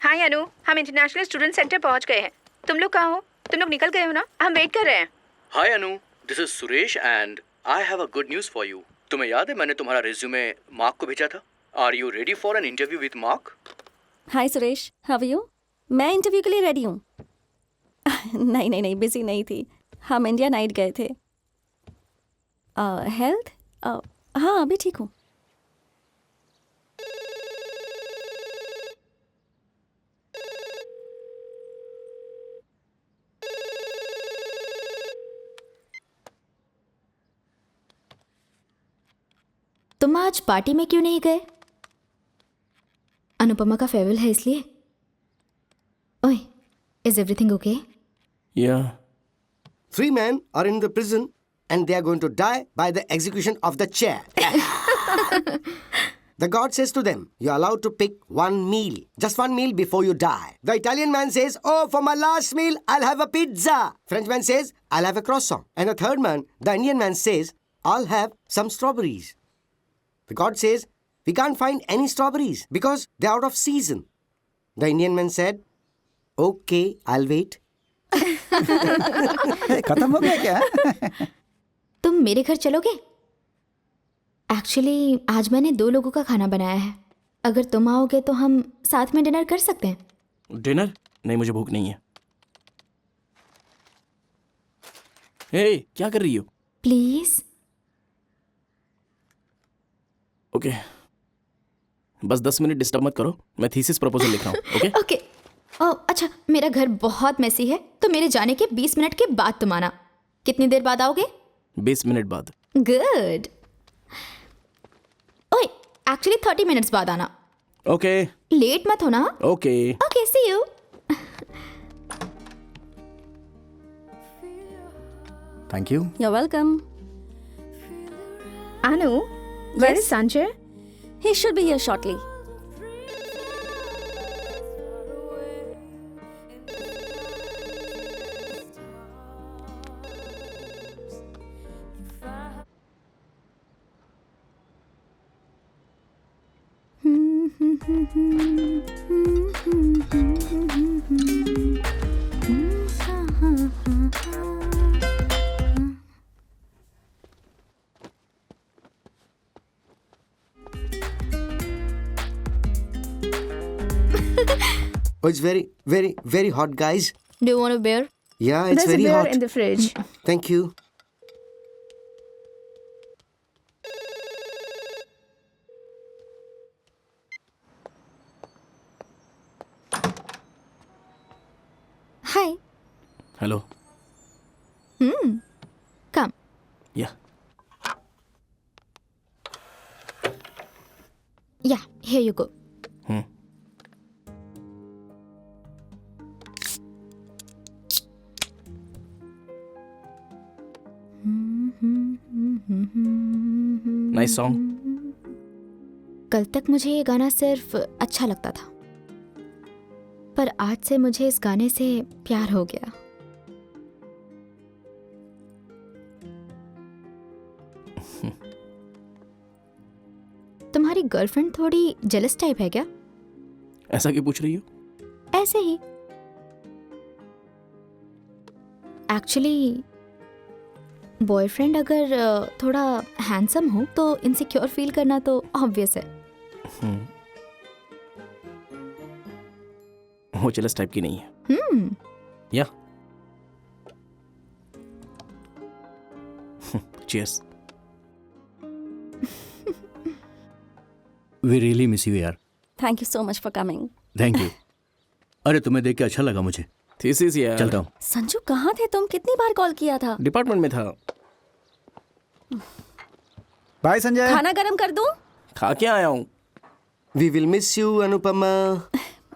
हाय अनु, हम इंटरनेशनल स्टूडेंट सेंटर पहुंच गए हैं. तुम लोग कहाँ हो? तुम लोग निकल गए हो ना? हम वेट कर रहे हैं. Hi Anu, this is Suresh and I have a good news for you. तुम्हें याद है मैंने तुम्हारा रिज्यूमे मार्क को भेजा था? Are you ready for an interview with Mark? Hi Suresh, how are you? मैं इंटरव्यू के लिए रेडी हूँ. नहीं, बिजी नहीं थी. हम इंडिया नाइट गए थे. हेल्थ? हाँ, अभी ठीक हूँ. तुम आज पार्टी में क्यों नहीं गए? अनुपमा का फेयरवेल है इसलिए. ओए, is everything okay? Yeah. 3 men are in the prison and they are going to die by the execution of the chair. The God says to them, you're allowed to pick one meal, just one meal before you die. The Italian man says, oh, for my last meal, I'll have a pizza. French man says, I'll have a croissant. And the third man, the Indian man says, I'll have some strawberries. The God says, we can't find any strawberries because they're out of season. The Indian man said, okay, I'll wait. खत्म हो गया क्या? तुम मेरे घर चलोगे? Actually आज मैंने 2 लोगों का खाना बनाया है. अगर तुम आओगे तो हम साथ में डिनर कर सकते हैं. डिनर? नहीं, मुझे भूख नहीं है. हे, क्या कर रही हो? प्लीज. ओके. बस 10 मिनट डिस्टर्ब मत करो. मैं थीसिस प्रपोजल लिख रहा हूँ. ओके? ओके. ओह अच्छा, मेरा घर बहुत मेसी है तो मेरे जाने के 20 मिनट के बाद तुम आना. कितनी देर बाद आओगे? 20 मिनट बाद. गुड. ओए, एक्चुअली 30 मिनट्स बाद आना. ओके. लेट मत होना. Okay. Okay, see you. Thank you. You're welcome. Anu, where Yes? is Sanjay? He should be here shortly. Oh, it's very, very, very hot, guys. Do you want a beer? Yeah, it's There's a very beer hot. in the fridge. Thank you. Hello come yeah yeah here you go. Nice song. कल तक मुझे ये गाना सिर्फ अच्छा लगता था, पर आज से मुझे इस गाने से प्यार हो गया. तुम्हारी गर्लफ्रेंड थोड़ी जेलस टाइप है क्या? ऐसा क्यों पूछ रही हो? ऐसे ही. एक्चुअली बॉयफ्रेंड अगर थोड़ा हैंडसम हो तो इनसिक्योर फील करना तो ऑब्वियस है. वो जेलस टाइप की नहीं है. Yeah cheers. We really miss you यार. Thank you so much for coming. Thank you. अरे तुम्हें देख के अच्छा लगा मुझे. थीसिस यार. चलता हूँ. संजू कहाँ थे तुम? कितनी बार कॉल किया था? डिपार्टमेंट में था. बाय संजय. खाना गरम कर दूं? खा के आया हूँ. We will miss you Anupama.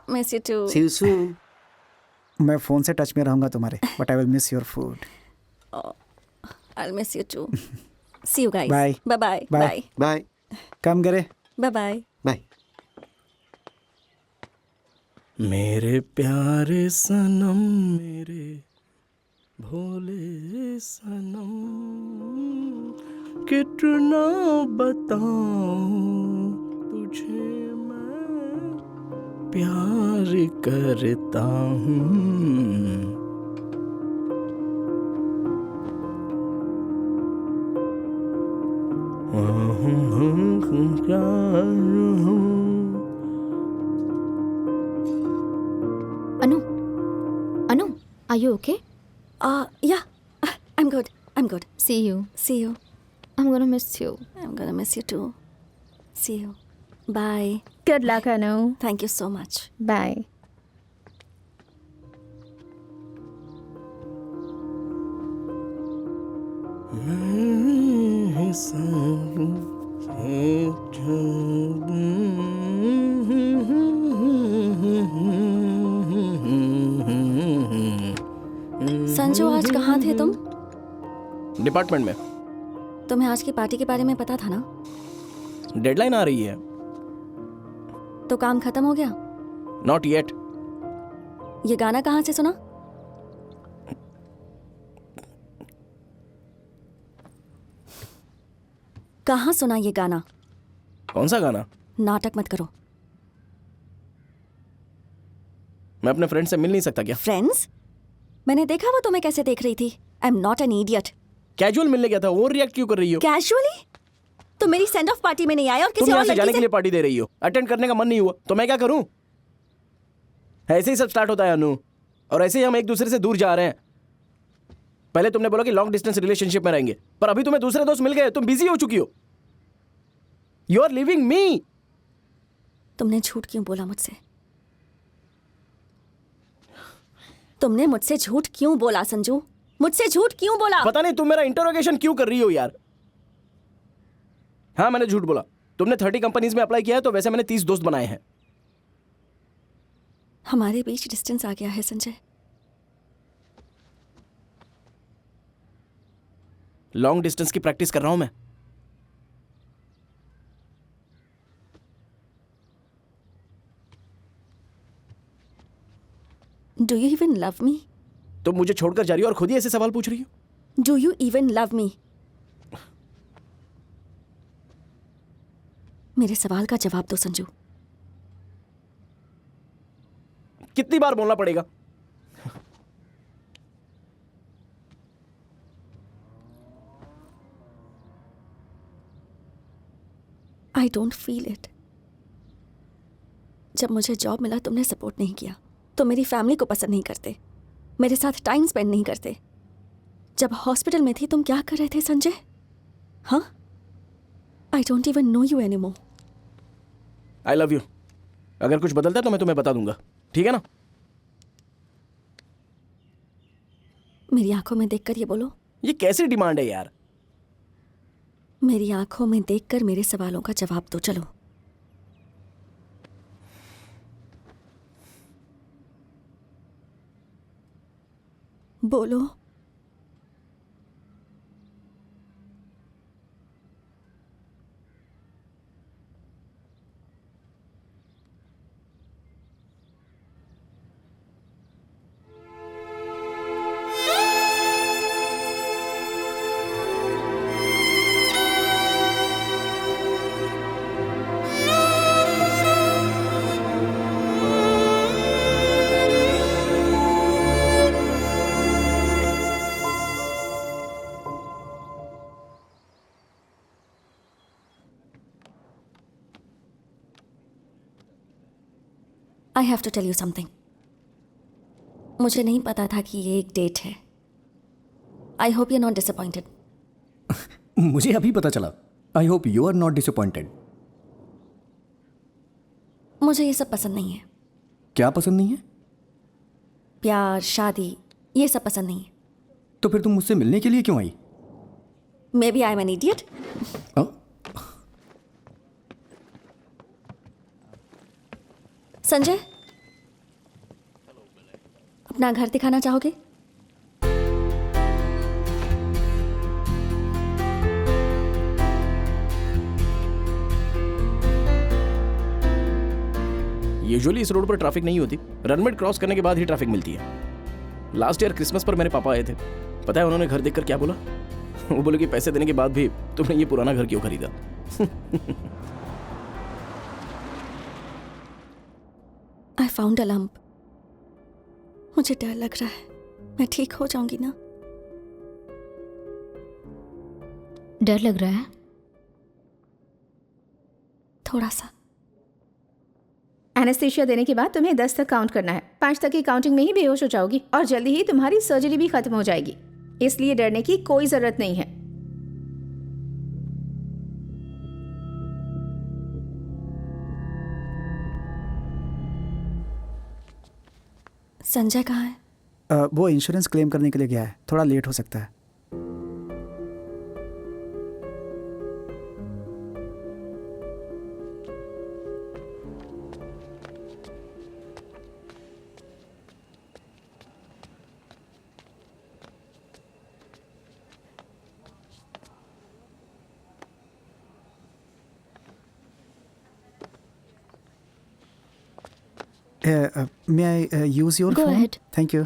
Miss you too. See you soon. मैं फोन से टच में रहूंगा तुम्हारे, but I will miss your food. I will miss you too. See you guys. Bye. Bye bye. Bye. Bye bye कम करे. Bye bye. Bye. मेरे प्यारे सनम, मेरे भोले सनम, कितना बताऊं तुझे मैं प्यार करता हूँ. अनु, अनु, are you okay? Yeah, I'm good. I'm good. See you. See you. I'm gonna miss you. I'm gonna miss you too. See you. Bye. Good luck, Anu. Thank you so much. Bye. Sanju आज कहाँ थे तुम? Department में. तुम्हें आज की party के बारे में पता था ना? डेडलाइन आ रही है. तो काम खत्म हो गया? Not yet. ये गाना कहाँ से सुना? कहाँ सुना ये गाना? कौन सा गाना? नाटक मत करो. मैं अपने फ्रेंड से मिल नहीं सकता क्या? फ्रेंड्स? मैंने देखा वो तुम्हें कैसे देख रही थी. आई am not an idiot. Casual मिलने गया था. वो रिएक्ट क्यों कर रही हो? कैजुअली? तुम मेरी सेंड ऑफ पार्टी में नहीं आए और तुम किसी यहाँ और से लड़की जाने से... के लिए पार्टी दे रही हो. अटेंड करने का मन नहीं हुआ तो मैं क्या करूं? ऐसे ही सब स्टार्ट होता है अनु. और ऐसे ही हम एक दूसरे से दूर जा रहे हैं. पहले तुमने बोला कि लॉन्ग डिस्टेंस रिलेशनशिप में रहेंगे, पर अभी तुम्हें दूसरे दोस्त मिल गए. तुम बिजी हो चुकी हो. यू आर लिविंग मी. तुमने झूठ क्यों बोला मुझसे? तुमने मुझसे झूठ क्यों बोला संजू? मुझसे झूठ क्यों बोला? पता नहीं तुम मेरा इंटरोगेशन क्यों कर रही हो यार. हाँ मैंने झूठ बोला. तुमने 30 कंपनीज में अप्लाई किया है तो वैसे मैंने 30 दोस्त बनाए हैं. हमारे बीच डिस्टेंस आ गया है संजय. लॉन्ग डिस्टेंस की प्रैक्टिस कर रहा हूं मैं. Do you even love me? तुम मुझे छोड़कर जा रही हो और खुद ही ऐसे सवाल पूछ रही हो. Do you even love me? मेरे सवाल का जवाब दो संजू. कितनी बार बोलना पड़ेगा? I don't feel it. जब मुझे जॉब मिला तुमने सपोर्ट नहीं किया. तो मेरी फैमिली को पसंद नहीं करते, मेरे साथ टाइम स्पेंड नहीं करते. जब हॉस्पिटल में थी तुम क्या कर रहे थे संजय? हाँ? I don't even know you anymore. I love you. अगर कुछ बदलता है तो मैं तुम्हें बता दूंगा. ठीक है ना? मेरी आंखों में देखकर ये बोलो। ये कैसी डिमांड है यार? मेरी आंखों में देखकर मेरे सवालों का जवाब दो, चलो। बोलो। I have to tell you something. मुझे नहीं पता था कि ये एक डेट है। I hope you are not disappointed. मुझे अभी पता चला। I hope you are not disappointed. मुझे ये सब पसंद नहीं है। क्या पसंद नहीं है? प्यार, शादी, ये सब पसंद नहीं है। तो फिर तुम मुझसे मिलने के लिए क्यों आई? Maybe I am an idiot. Sanjay, अपना घर दिखाना चाहोगे? यूजुअली इस रोड पर ट्रैफिक नहीं होती। रनवेट क्रॉस करने के बाद ही ट्रैफिक मिलती है। लास्ट ईयर क्रिसमस पर मेरे पापा आए थे। पता है उन्होंने घर देखकर क्या बोला? वो बोले कि पैसे देने के बाद भी तुमने ये पुराना घर क्यों खरीदा? आई फाउंड अ लंप। मुझे डर लग रहा है। मैं ठीक हो जाऊंगी ना? डर लग रहा है? थोड़ा सा। एनेस्थीसिया देने के बाद तुम्हें 10 तक काउंट करना है। 5 तक की काउंटिंग में ही बेहोश हो जाओगी और जल्दी ही तुम्हारी सर्जरी भी खत्म हो जाएगी। इसलिए डरने की कोई जरूरत नहीं है। संजय कहाँ है? वो इंश्योरेंस क्लेम करने के लिए गया है। थोड़ा लेट हो सकता है। May I use your Go phone? ahead. Thank you.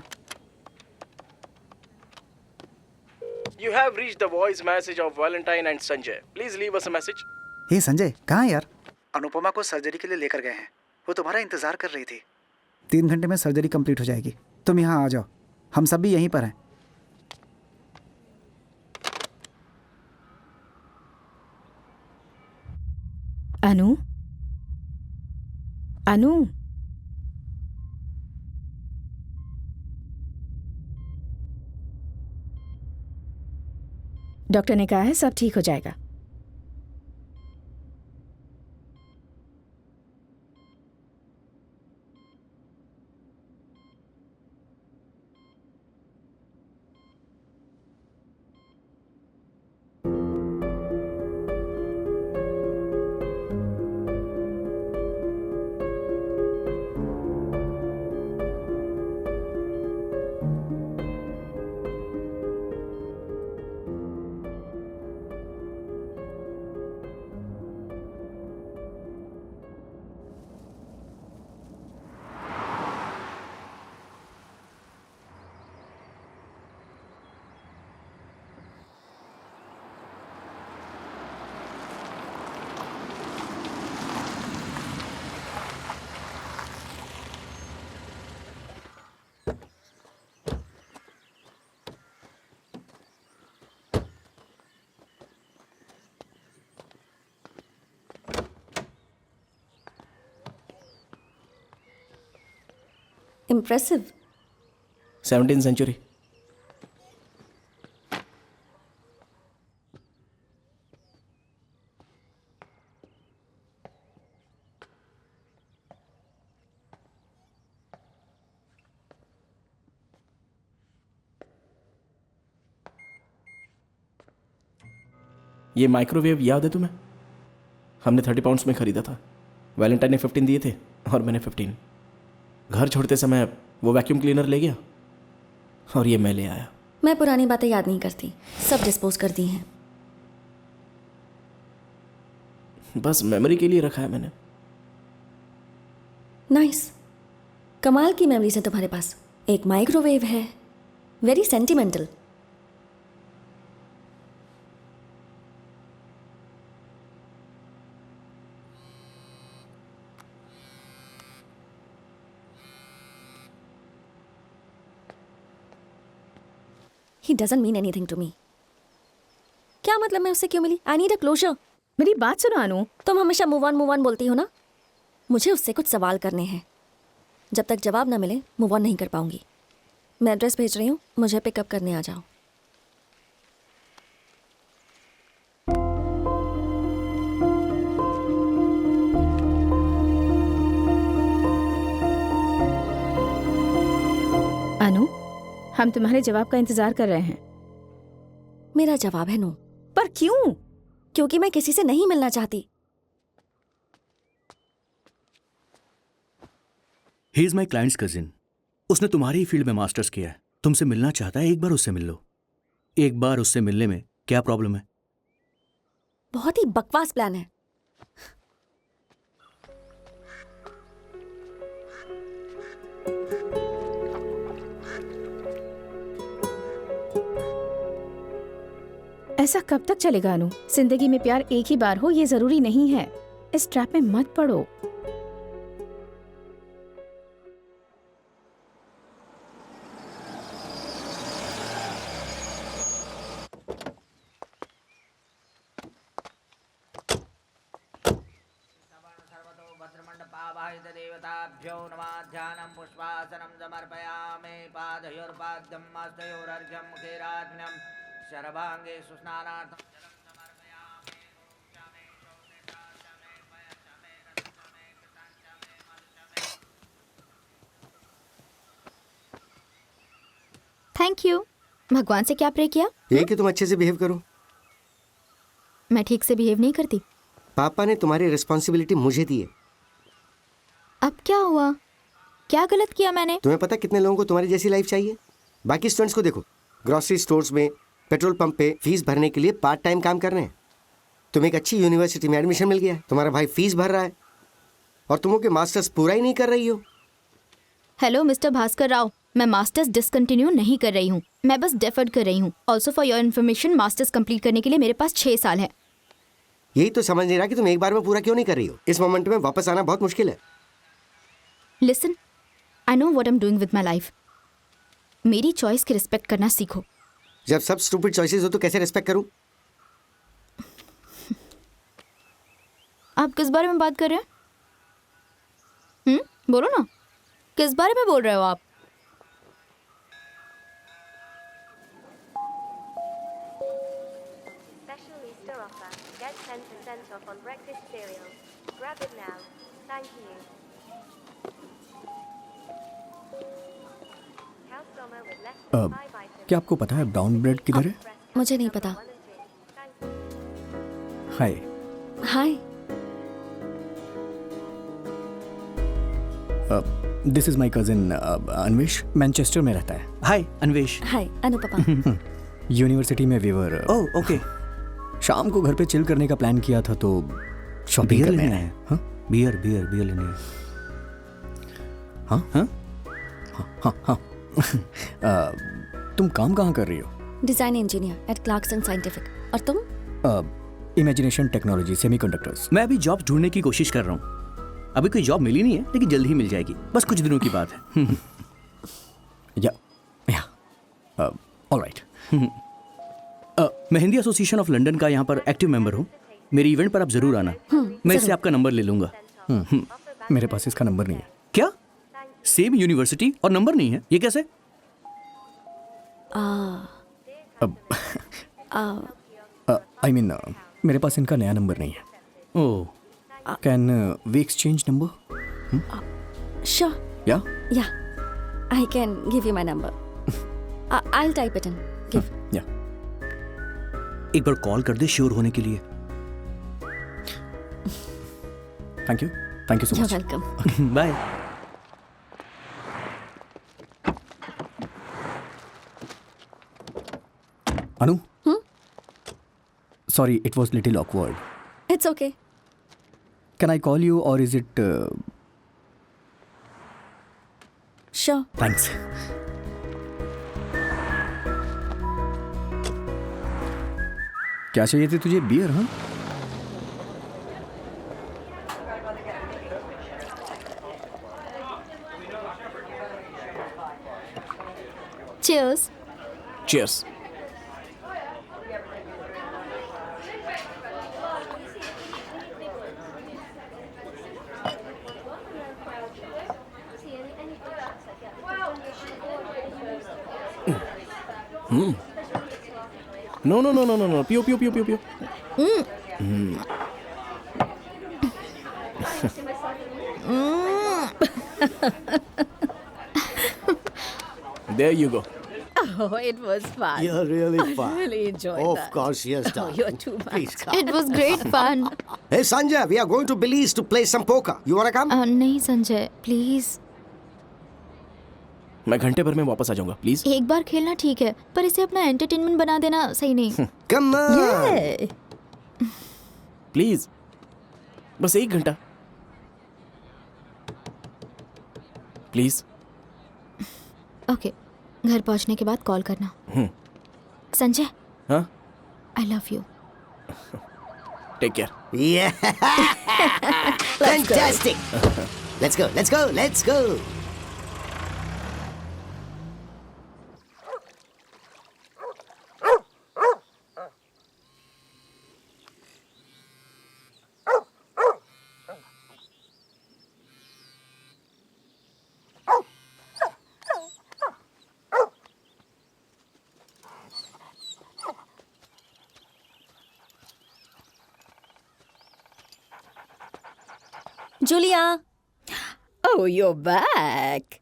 You have reached the voice message of Valentine and Sanjay. Please leave us a message. हे संजय, कहाँ है यार? अनुपमा को सर्जरी के लिए लेकर गए हैं। वो तुम्हारा इंतजार कर रही थी। 3 घंटे में सर्जरी कंप्लीट हो जाएगी। तुम यहाँ आ जाओ। हम सब भी यहीं पर हैं। अनु, अनु, डॉक्टर ने कहा है सब ठीक हो जाएगा। Impressive. 17th century. ये माइक्रोवेव याद है तुम्हें? हमने 30 पाउंड्स में खरीदा था। वैलेंटाइन ने 15 दिए थे और मैंने 15। घर छोड़ते समय वो वैक्यूम क्लीनर ले गया और ये मैं ले आया। मैं पुरानी बातें याद नहीं करती, सब डिस्पोज कर दी हैं। बस मेमोरी के लिए रखा है मैंने। नाइस, कमाल की मेमोरीज है तुम्हारे पास। एक माइक्रोवेव है, very sentimental. He doesn't mean anything to me. क्या मतलब मैं उससे क्यों मिली? I need a closure. मेरी बात सुनो अनु। तुम हमेशा मूव ऑन बोलती हो ना। मुझे उससे कुछ सवाल करने हैं। जब तक जवाब ना मिले मूव ऑन नहीं कर पाऊंगी। मैं एड्रेस भेज रही हूँ, मुझे पिकअप करने आ जाओ। अनु, हम तुम्हारे जवाब का इंतजार कर रहे हैं। मेरा जवाब है नो। पर क्यों? क्योंकि मैं किसी से नहीं मिलना चाहती। He is my clients cousin. उसने तुम्हारी ही फील्ड में मास्टर्स किया है, तुमसे मिलना चाहता है। एक बार उससे मिल लो। एक बार उससे मिलने में क्या प्रॉब्लम है? बहुत ही बकवास प्लान है। ऐसा कब तक चलेगा अनु? जिंदगी में प्यार एक ही बार हो ये जरूरी नहीं है। इस ट्रैप में मत पड़ो। देवताभ्यो नमः। ध्यानं पुष्पासनं समर्पयामि। पादयोर्पाद्यं हस्तयोरर्घ्यं मुखेराग्न्यं सर्वाङ्गे सुस्नानार्थं जलं समर्पयामि। Thank you. भगवान से क्या प्रे किया? ये कि तुम अच्छे से बिहेव करो। मैं ठीक से बिहेव नहीं करती। पापा ने तुम्हारी रिस्पॉन्सिबिलिटी मुझे दी है। अब क्या हुआ? क्या गलत किया मैंने? तुम्हें पता कितने लोगों को तुम्हारी जैसी लाइफ चाहिए? बाकी स्टूडेंट्स को देखो, ग्रोसरी स्टोर्स में, पेट्रोल पंप पे फीस भरने के लिए पार्ट टाइम काम कर रहे हैं। तुम्हें एक अच्छी यूनिवर्सिटी में एडमिशन मिल गया है, तुम्हारा भाई फीस भर रहा है और तुम के मास्टर्स पूरा ही नहीं कर रही हो। हेलो मिस्टर भास्कर राव, मैं मास्टर्स डिसकंटिन्यू नहीं कर रही हूँ, मैं बस डेफर्ड कर रही हूँ। Also for your information, masters complete करने के लिए मेरे पास 6 साल है। यही तो समझ नहीं रहा कि तुम एक बार में पूरा क्यों नहीं कर रही हो। इस मोमेंट में वापस आना बहुत मुश्किल है। Listen, I know what I am doing with my life. मेरी चॉइस की रिस्पेक्ट करना सीखो। जब सब स्टूपिड चॉइसेस हो तो कैसे रिस्पेक्ट करूं? आप किस बारे में बात कर रहे हैं? बोलो ना, किस बारे में बोल रहे हो आप? Special Easter offer. Get 10% off on breakfast cereal. Grab it now. Thank you. House summer with less than 5 items. क्या आपको पता है ब्राउन ब्रेड किधर है? मुझे नहीं पता। Hi. Hi. This is my cousin Anvesh, Manchester में रहता है। हाय अन्वेश। हाय अनु पापा। यूनिवर्सिटी में वीवर। Oh okay. शाम को घर पे चिल करने का प्लान किया था तो शॉपिंग बियर करने लेने आए। आए। हाँ बियर लेने आए। हाँ हाँ हाँ हाँ। तुम काम कहाँ कर रही हो? Design engineer at Clarkson scientific. और तुम? Imagination technology, semiconductors. मैं अभी जॉब ढूंढने की कोशिश कर रहा हूँ। अभी कोई जॉब मिली नहीं है, लेकिन जल्द ही मिल जाएगी। बस कुछ दिनों की बात है। या ऑलराइट। मैं हिंदी एसोसिएशन ऑफ लंदन का यहाँ पर एक्टिव मेंबर हूँ। मेरी इवेंट पर आप जरूर आना। मैं इससे आपका नंबर ले लूंगा। मेरे पास इसका नंबर नहीं है। क्या? सेम यूनिवर्सिटी और नंबर नहीं है, ये कैसे? आई मीन मेरे पास इनका नया नंबर नहीं है। Oh, can we exchange number? Sure. Yeah Yeah, I can give you my number. I'll type it in. Give. या एक बार कॉल कर दे श्योर होने के लिए। Thank you so You're much. welcome. Bye. Anu, sorry it was little awkward. It's okay. Can I call you or is it? Sure. Thanks. क्या चाहिए थी तुझे? बियर? हाँ, Cheers. Cheers. No. Piyo. There you go. Oh, it was fun. You're really fun. I really enjoyed Of that. course, yes, Oh, darling. you're too much. Please come. It was great fun. Hey, Sanjay, we are going to Billy's to play some poker. You wanna come? नहीं Sanjay, please. मैं घंटे भर में वापस आ जाऊंगा, please. एक बार खेलना ठीक है, पर इसे अपना एंटरटेनमेंट बना देना सही नहीं। Come on. Yeah. प्लीज, बस 1 घंटा, प्लीज। ओके, घर पहुंचने के बाद कॉल करना। संजय, हाँ, I love you. Take care. Yeah. Fantastic. Let's go. Julia. Oh, you're back.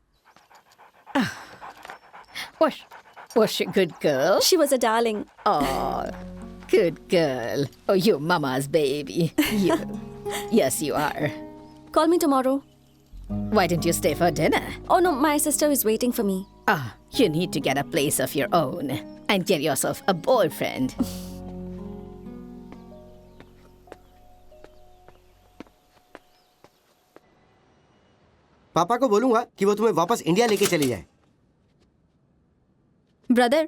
Was she a good girl? She was a darling. Oh, good girl. Oh, you're Mama's baby. You. Yes, you are. Call me tomorrow. Why didn't you stay for dinner? Oh no, my sister is waiting for me. You need to get a place of your own and get yourself a boyfriend. पापा को बोलूंगा कि वो तुम्हें वापस India लेके चली जाए। ब्रदर,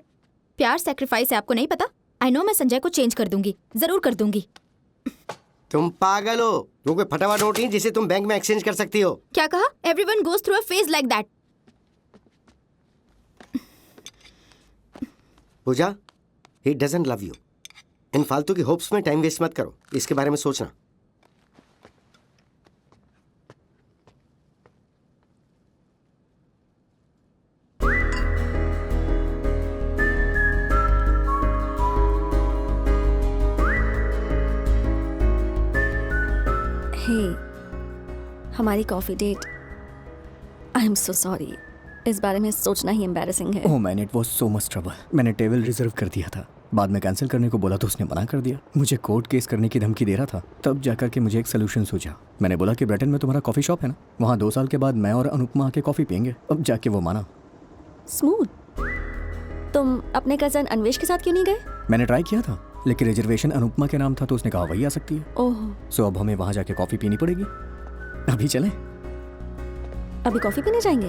प्यार सेक्रीफाइस है, आपको नहीं पता? आई नो, मैं संजय को चेंज कर दूंगी, जरूर कर दूंगी। तुम पागल हो। वो कोई फटा हुआ नोट नहीं जिसे तुम बैंक में एक्सचेंज कर सकती हो। क्या कहा? Everyone goes through a phase like that. Pooja, he doesn't love you. इन फालतू की होप्स में टाइम वेस्ट मत करो, इसके बारे में सोचना। हमारी coffee date, I am so sorry, इस बारे में सोचना ही एम्बैरेसिंग है। Oh man, it was so much trouble. मैंने टेबल रिजर्व कर दिया था, बाद में कैंसिल करने को बोला तो उसने मना कर दिया। मुझे कोर्ट केस करने की धमकी दे रहा था। तब जाकर के मुझे एक सोल्यूशन सूझा। मैंने बोला कि ब्रिटेन में तुम्हारा कॉफ़ी शॉप है ना, वहाँ 2 साल के बाद मैं और अनुपमा आके कॉफ़ी पियेंगे। अब जाके वो माना। स्मूथ। तुम अपने कजन अन्वेश के साथ क्यों नहीं गए? मैंने ट्राई किया था, लेकिन रिजर्वेशन अनुपमा के नाम था तो उसने कहा वही आ सकती है। ओह, सो अब हमें वहाँ जाके कॉफ़ी पीनी पड़ेगी। अभी चलें? अभी कॉफी पीने जाएंगे?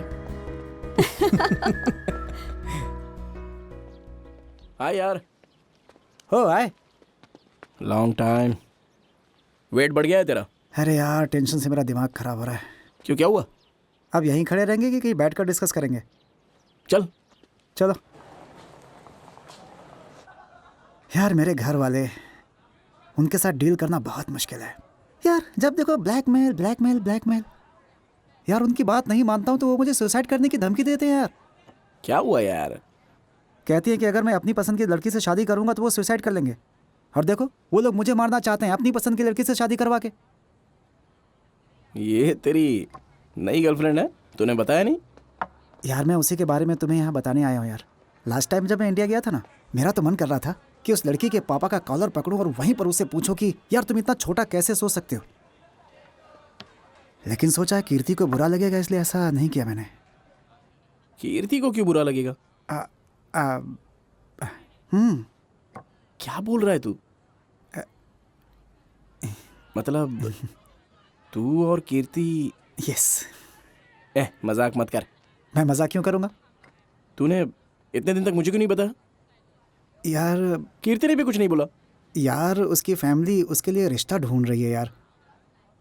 हाय यार। हो आए। Long time. वेट बढ़ गया है तेरा? अरे यार, टेंशन से मेरा दिमाग खराब हो रहा है। क्यों, क्या हुआ? अब यहीं खड़े रहेंगे कि कहीं बैठकर डिस्कस करेंगे? चलो। यार मेरे घर वाले, उनके साथ डील करना बहुत मुश्किल है यार। जब देखो ब्लैकमेल। यार उनकी बात नहीं मानता हूँ तो वो मुझे सुसाइड करने की धमकी देते हैं यार। क्या हुआ यार? कहती है कि अगर मैं अपनी पसंद की लड़की से शादी करूंगा तो वो सुसाइड कर लेंगे। और देखो, वो लोग मुझे मारना चाहते हैं अपनी पसंद की लड़की से शादी करवा के। ये तेरी नई गर्लफ्रेंड है? तूने बताया नहीं? यार मैं उसी के बारे में तुम्हें यहाँ बताने आया हूँ यार। लास्ट टाइम जब मैं इंडिया गया था ना, मेरा तो मन कर रहा था कि उस लड़की के पापा का कॉलर पकड़ूं और वहीं पर उसे पूछूं कि यार तुम इतना छोटा कैसे सोच सकते हो। लेकिन सोचा कीर्ति को बुरा लगेगा, इसलिए ऐसा नहीं किया मैंने। कीर्ति को क्यों बुरा लगेगा? क्या बोल रहा है तू? मतलब तू और कीर्ति? यस। मजाक मत कर। मैं मजाक क्यों करूंगा? तूने इतने दिन तक मुझे क्यों नहीं बताया? यार कीर्ति ने भी कुछ नहीं बोला? यार उसकी फैमिली उसके लिए रिश्ता ढूंढ रही है यार।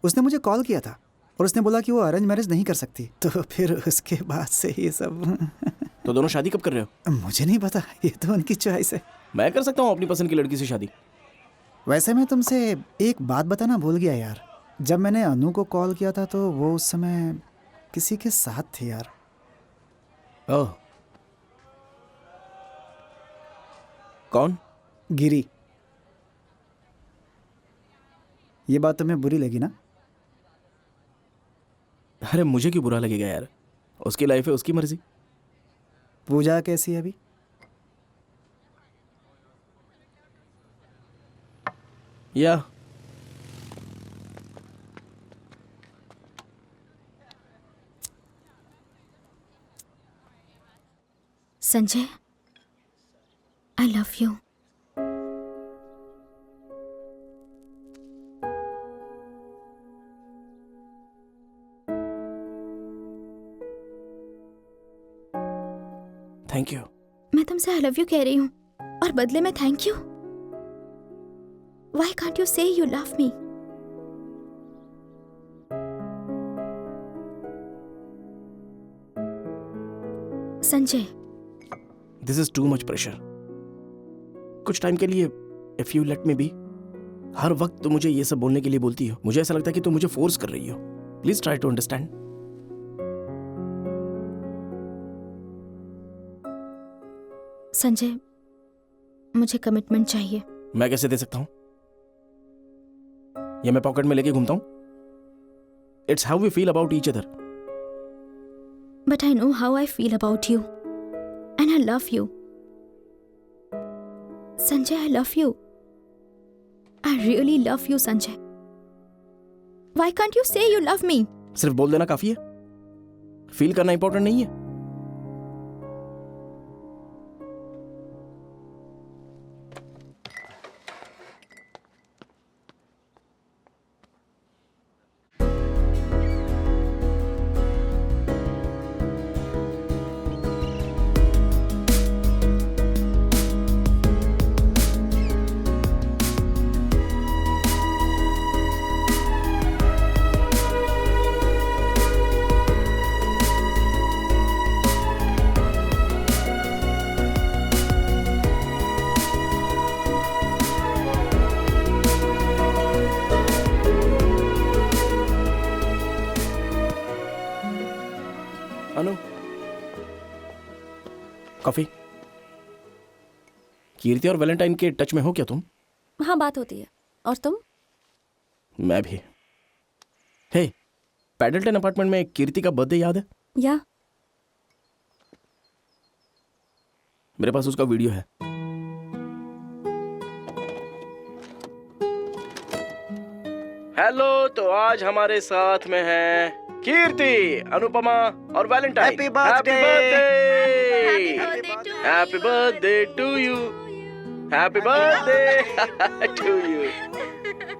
उसने मुझे कॉल किया था और उसने बोला कि वो अरेंज मैरिज नहीं कर सकती, तो फिर उसके बाद से ये सब। तो दोनों शादी कब कर रहे हो? मुझे नहीं पता, ये तो उनकी चॉइस है। मैं कर सकता हूँ अपनी पसंद की लड़की से शादी। वैसे मैं तुमसे एक बात बताना भूल गया यार। जब मैंने अनु को कॉल किया था तो वो उस समय किसी के साथ थी यार। ओह, कौन? गिरी। ये बात तुम्हें बुरी लगी ना? अरे मुझे क्यों बुरा लगेगा यार, उसकी लाइफ है, उसकी मर्जी। पूजा कैसी है अभी? या संजय, आई लव यू। Thank you. मैं तुमसे आई लव यू कह रही हूँ और बदले में thank you. Why can't you say you love me? Sanjay, this is too much pressure. कुछ टाइम के लिए if you let me be. हर वक्त तुम मुझे ये सब बोलने के लिए बोलती हो, मुझे ऐसा लगता है कि तुम मुझे फोर्स कर रही हो। Please try to understand. Sanjay, मुझे कमिटमेंट चाहिए। मैं कैसे दे सकता हूं? ये मैं पॉकेट में लेके घूमता हूं? It's how we feel about each other. But I know how I feel about you. And I love you. Sanjay, I love you. I really love you, Sanjay. Why can't you say you love me? सिर्फ बोल देना काफी है? Feel करना important नहीं है? अनु, coffee. कीर्ति और Valentine के टच में हो क्या तुम? हाँ, बात होती है। और तुम? मैं भी। हे, पैडल्टन अपार्टमेंट में कीर्ति का बर्थडे याद है? या मेरे पास उसका वीडियो है। हेलो, तो आज हमारे साथ में है कीर्ति, अनुपमा और Valentine. Happy birthday! Happy birthday to you. Happy birthday to you.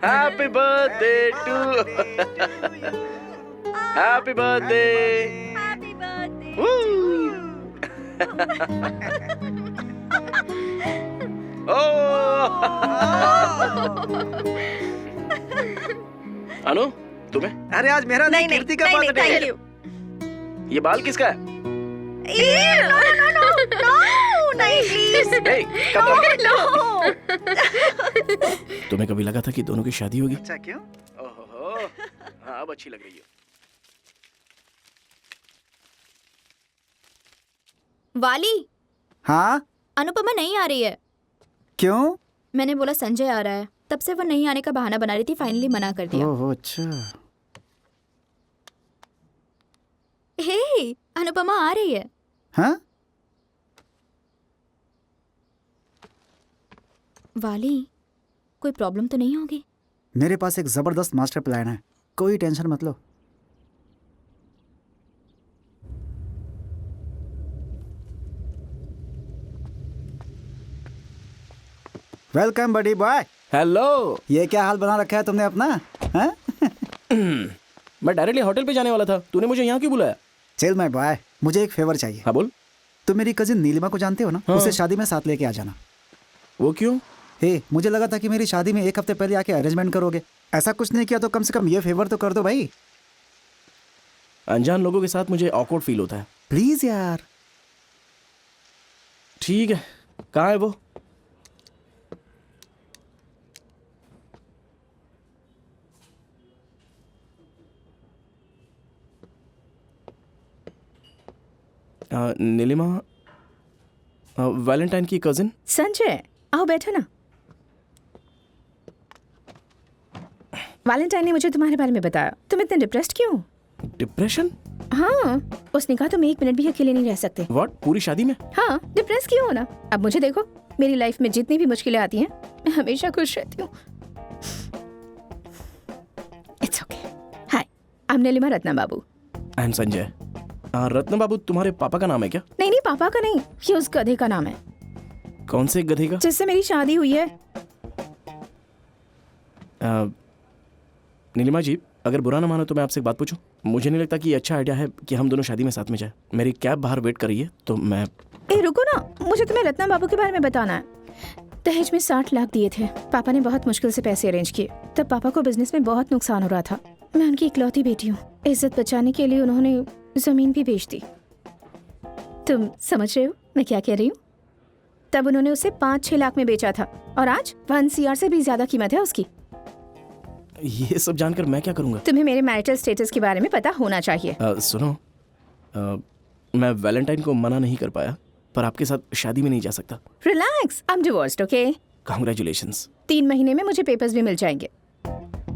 Happy birthday to. Happy birthday. Anu, तुम्हें? अरे आज मेरा नहीं, कीर्ति का बर्थडे है। ये बाल किसका है? Hey, come on. तुम्हें कभी लगा था कि दोनों की शादी होगी? अच्छा, क्यों? ओहो, हाँ, अब अच्छी लग रही है। वाली, हाँ? अनुपमा नहीं आ रही है। क्यों? मैंने बोला संजय आ रहा है, तब से वो नहीं आने का बहाना बना रही थी, फाइनली मना कर दिया। ओह अच्छा। हे, अनुपमा आ रही है। हाँ? वाली, कोई प्रॉब्लम तो नहीं होगी? मेरे पास एक ज़बरदस्त मास्टर प्लान है, कोई टेंशन मत लो। वेलकम बडी बॉय। हेलो। ये क्या हाल बना रखा है तुमने अपना, हैं? मैं डायरेक्टली होटल पे जाने वाला था, तूने मुझे यहाँ क्यों बुलाया? चिल माय बॉय, मुझे एक फेवर चाहिए। हाँ बोल। तुम मेरी कजिन नीलिमा को जानते हो ना? हाँ। उसे शादी में साथ लेके आ जाना। वो क्यों? हे, मुझे लगा था कि मेरी शादी में एक हफ्ते पहले आके अरेंजमेंट करोगे। ऐसा कुछ नहीं किया तो कम से कम ये फेवर तो कर दो भाई। अनजान लोगों के साथ मुझे ऑकवर्ड फील होता है। प्लीज यार। ठीक है, कहाँ है वो? नीलिमा, वैलेंटाइन की कजिन। संजय, आओ बैठो ना। वैलेंटाइन ने मुझे तुम्हारे बारे में बताया। तुम इतने डिप्रेस्ड क्यों? डिप्रेशन? हाँ, उसने कहा तुम एक मिनट भी अकेले नहीं रह सकते। व्हाट? पूरी शादी में? हाँ, डिप्रेस क्यों होना? अब मुझे देखो, मेरी लाइफ में जितनी भी मुश्किलें आती हैं, मैं हमेशा खुश रहती हूँ। It's okay. Hi, I am Neelima Ratna Babu. I am Sanjay. Ratna Babu तुम्हारे पापा का नाम है क्या? नहीं नहीं, पापा का नहीं, ये उस गधे का नाम है। कौन से गधे का? जिससे मेरी शादी हुई है। नीलिमा जी, अगर बुरा ना मानो तो मैं आपसे एक बात पूछूं? मुझे नहीं लगता कि ये अच्छा आइडिया है कि हम दोनों शादी में साथ में जाएं। मेरी कैब बाहर वेट कर रही है, तो मैं... ए रुको ना, मुझे तुम्हें रत्ना बाबू के बारे में बताना है। दहेज में 60 लाख दिए थे। पापा ने बहुत मुश्किल से पैसे अरेंज किए। तब पापा को बिजनेस में बहुत नुकसान हो रहा था। मैं उनकी इकलौती बेटी हूँ। इज्जत बचाने के लिए उन्होंने जमीन भी बेच दी। तुम समझ रहे हो मैं क्या कह रही हूँ? तब उन्होंने उसे 5-6 लाख में बेचा था और आज 1 CR से भी ज्यादा कीमत है उसकी। ये सब जानकर मैं क्या करूंगा? तुम्हें मेरे मैरिटल स्टेटस के बारे में पता होना चाहिए। सुनो, मैं वैलेंटाइन को मना नहीं कर पाया, पर आपके साथ शादी में नहीं जा सकता। Relax, I am divorced, okay? Congratulations. 3 महीने में मुझे पेपर्स भी मिल जाएंगे।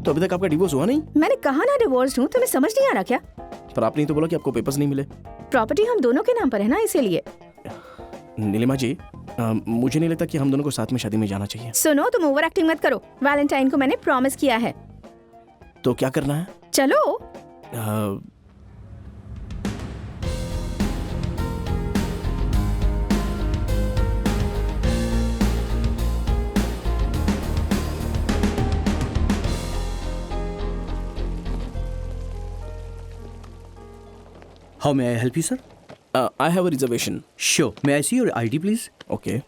तो अभी तक आपका डिवोर्स हुआ नहीं? मैंने कहा ना डिवोर्स्ड हूँ, तुम्हें समझ नहीं आ रहा क्या? पर आपने तो बोला कि आपको पेपर्स नहीं मिले। प्रॉपर्टी हम दोनों के नाम पर है ना, इसीलिए। नीलिमा जी, मुझे नहीं लगता कि हम दोनों को साथ में शादी में जाना चाहिए। सुनो, तुम ओवर एक्टिंग मत करो। वैलेंटाइन को मैंने प्रॉमिस किया है। तो क्या करना है? चलो। How may I help you, sir? I have a reservation. Sure. May I see your ID, please? Okay.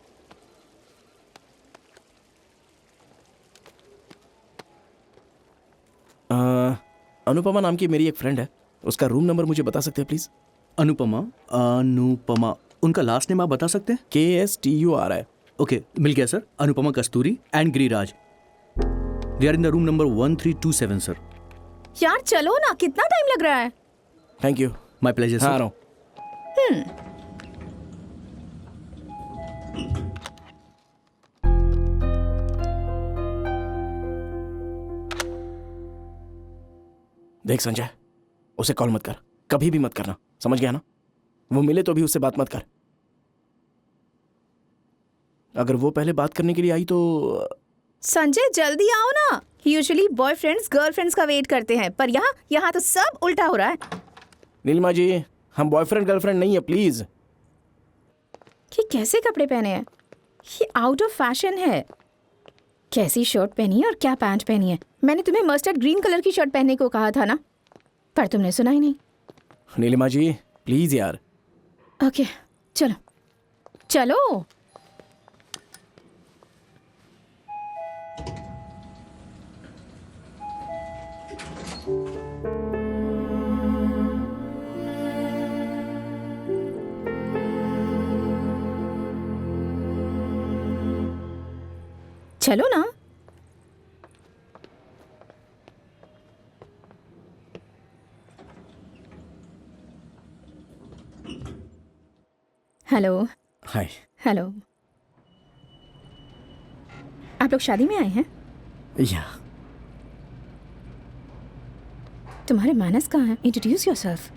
Anupama नाम की मेरी एक फ्रेंड है, उसका रूम नंबर मुझे बता सकते हैं प्लीज? अनुपमा, उनका लास्ट नेम आप बता सकते हैं? KSTURI। ओके, मिल गया sir. Anupama Kasturi and Giriraj. They are in the room number 1327 sir. यार चलो ना, कितना टाइम लग रहा है? Thank you. My pleasure sir. हाँ, आ रहा हूँ। देख संजय, उसे कॉल मत कर, कभी भी मत करना, समझ गया ना? वो मिले तो भी उससे बात मत कर। अगर वो पहले बात करने के लिए आई तो... संजय जल्दी आओ ना। यूजुअली बॉयफ्रेंड्स गर्लफ्रेंड्स का वेट करते हैं, पर यहाँ तो सब उल्टा हो रहा है। नीलिमा जी, हम बॉयफ्रेंड गर्लफ्रेंड नहीं है, प्लीज। ये कैसे कपड़े पहने हैं? ये आउट ऑफ फैशन है। कैसी शर्ट पहनी है और क्या पैंट पहनी है? मैंने तुम्हें मस्टर्ड ग्रीन कलर की शर्ट पहनने को कहा था ना, पर तुमने सुना ही नहीं। नीलिमा जी प्लीज यार। ओके, चलो चलो। चलो ना। हेलो। हाय। हेलो। आप लोग शादी में आए हैं? या। तुम्हारे मानस कहाँ हैं? Introduce yourself.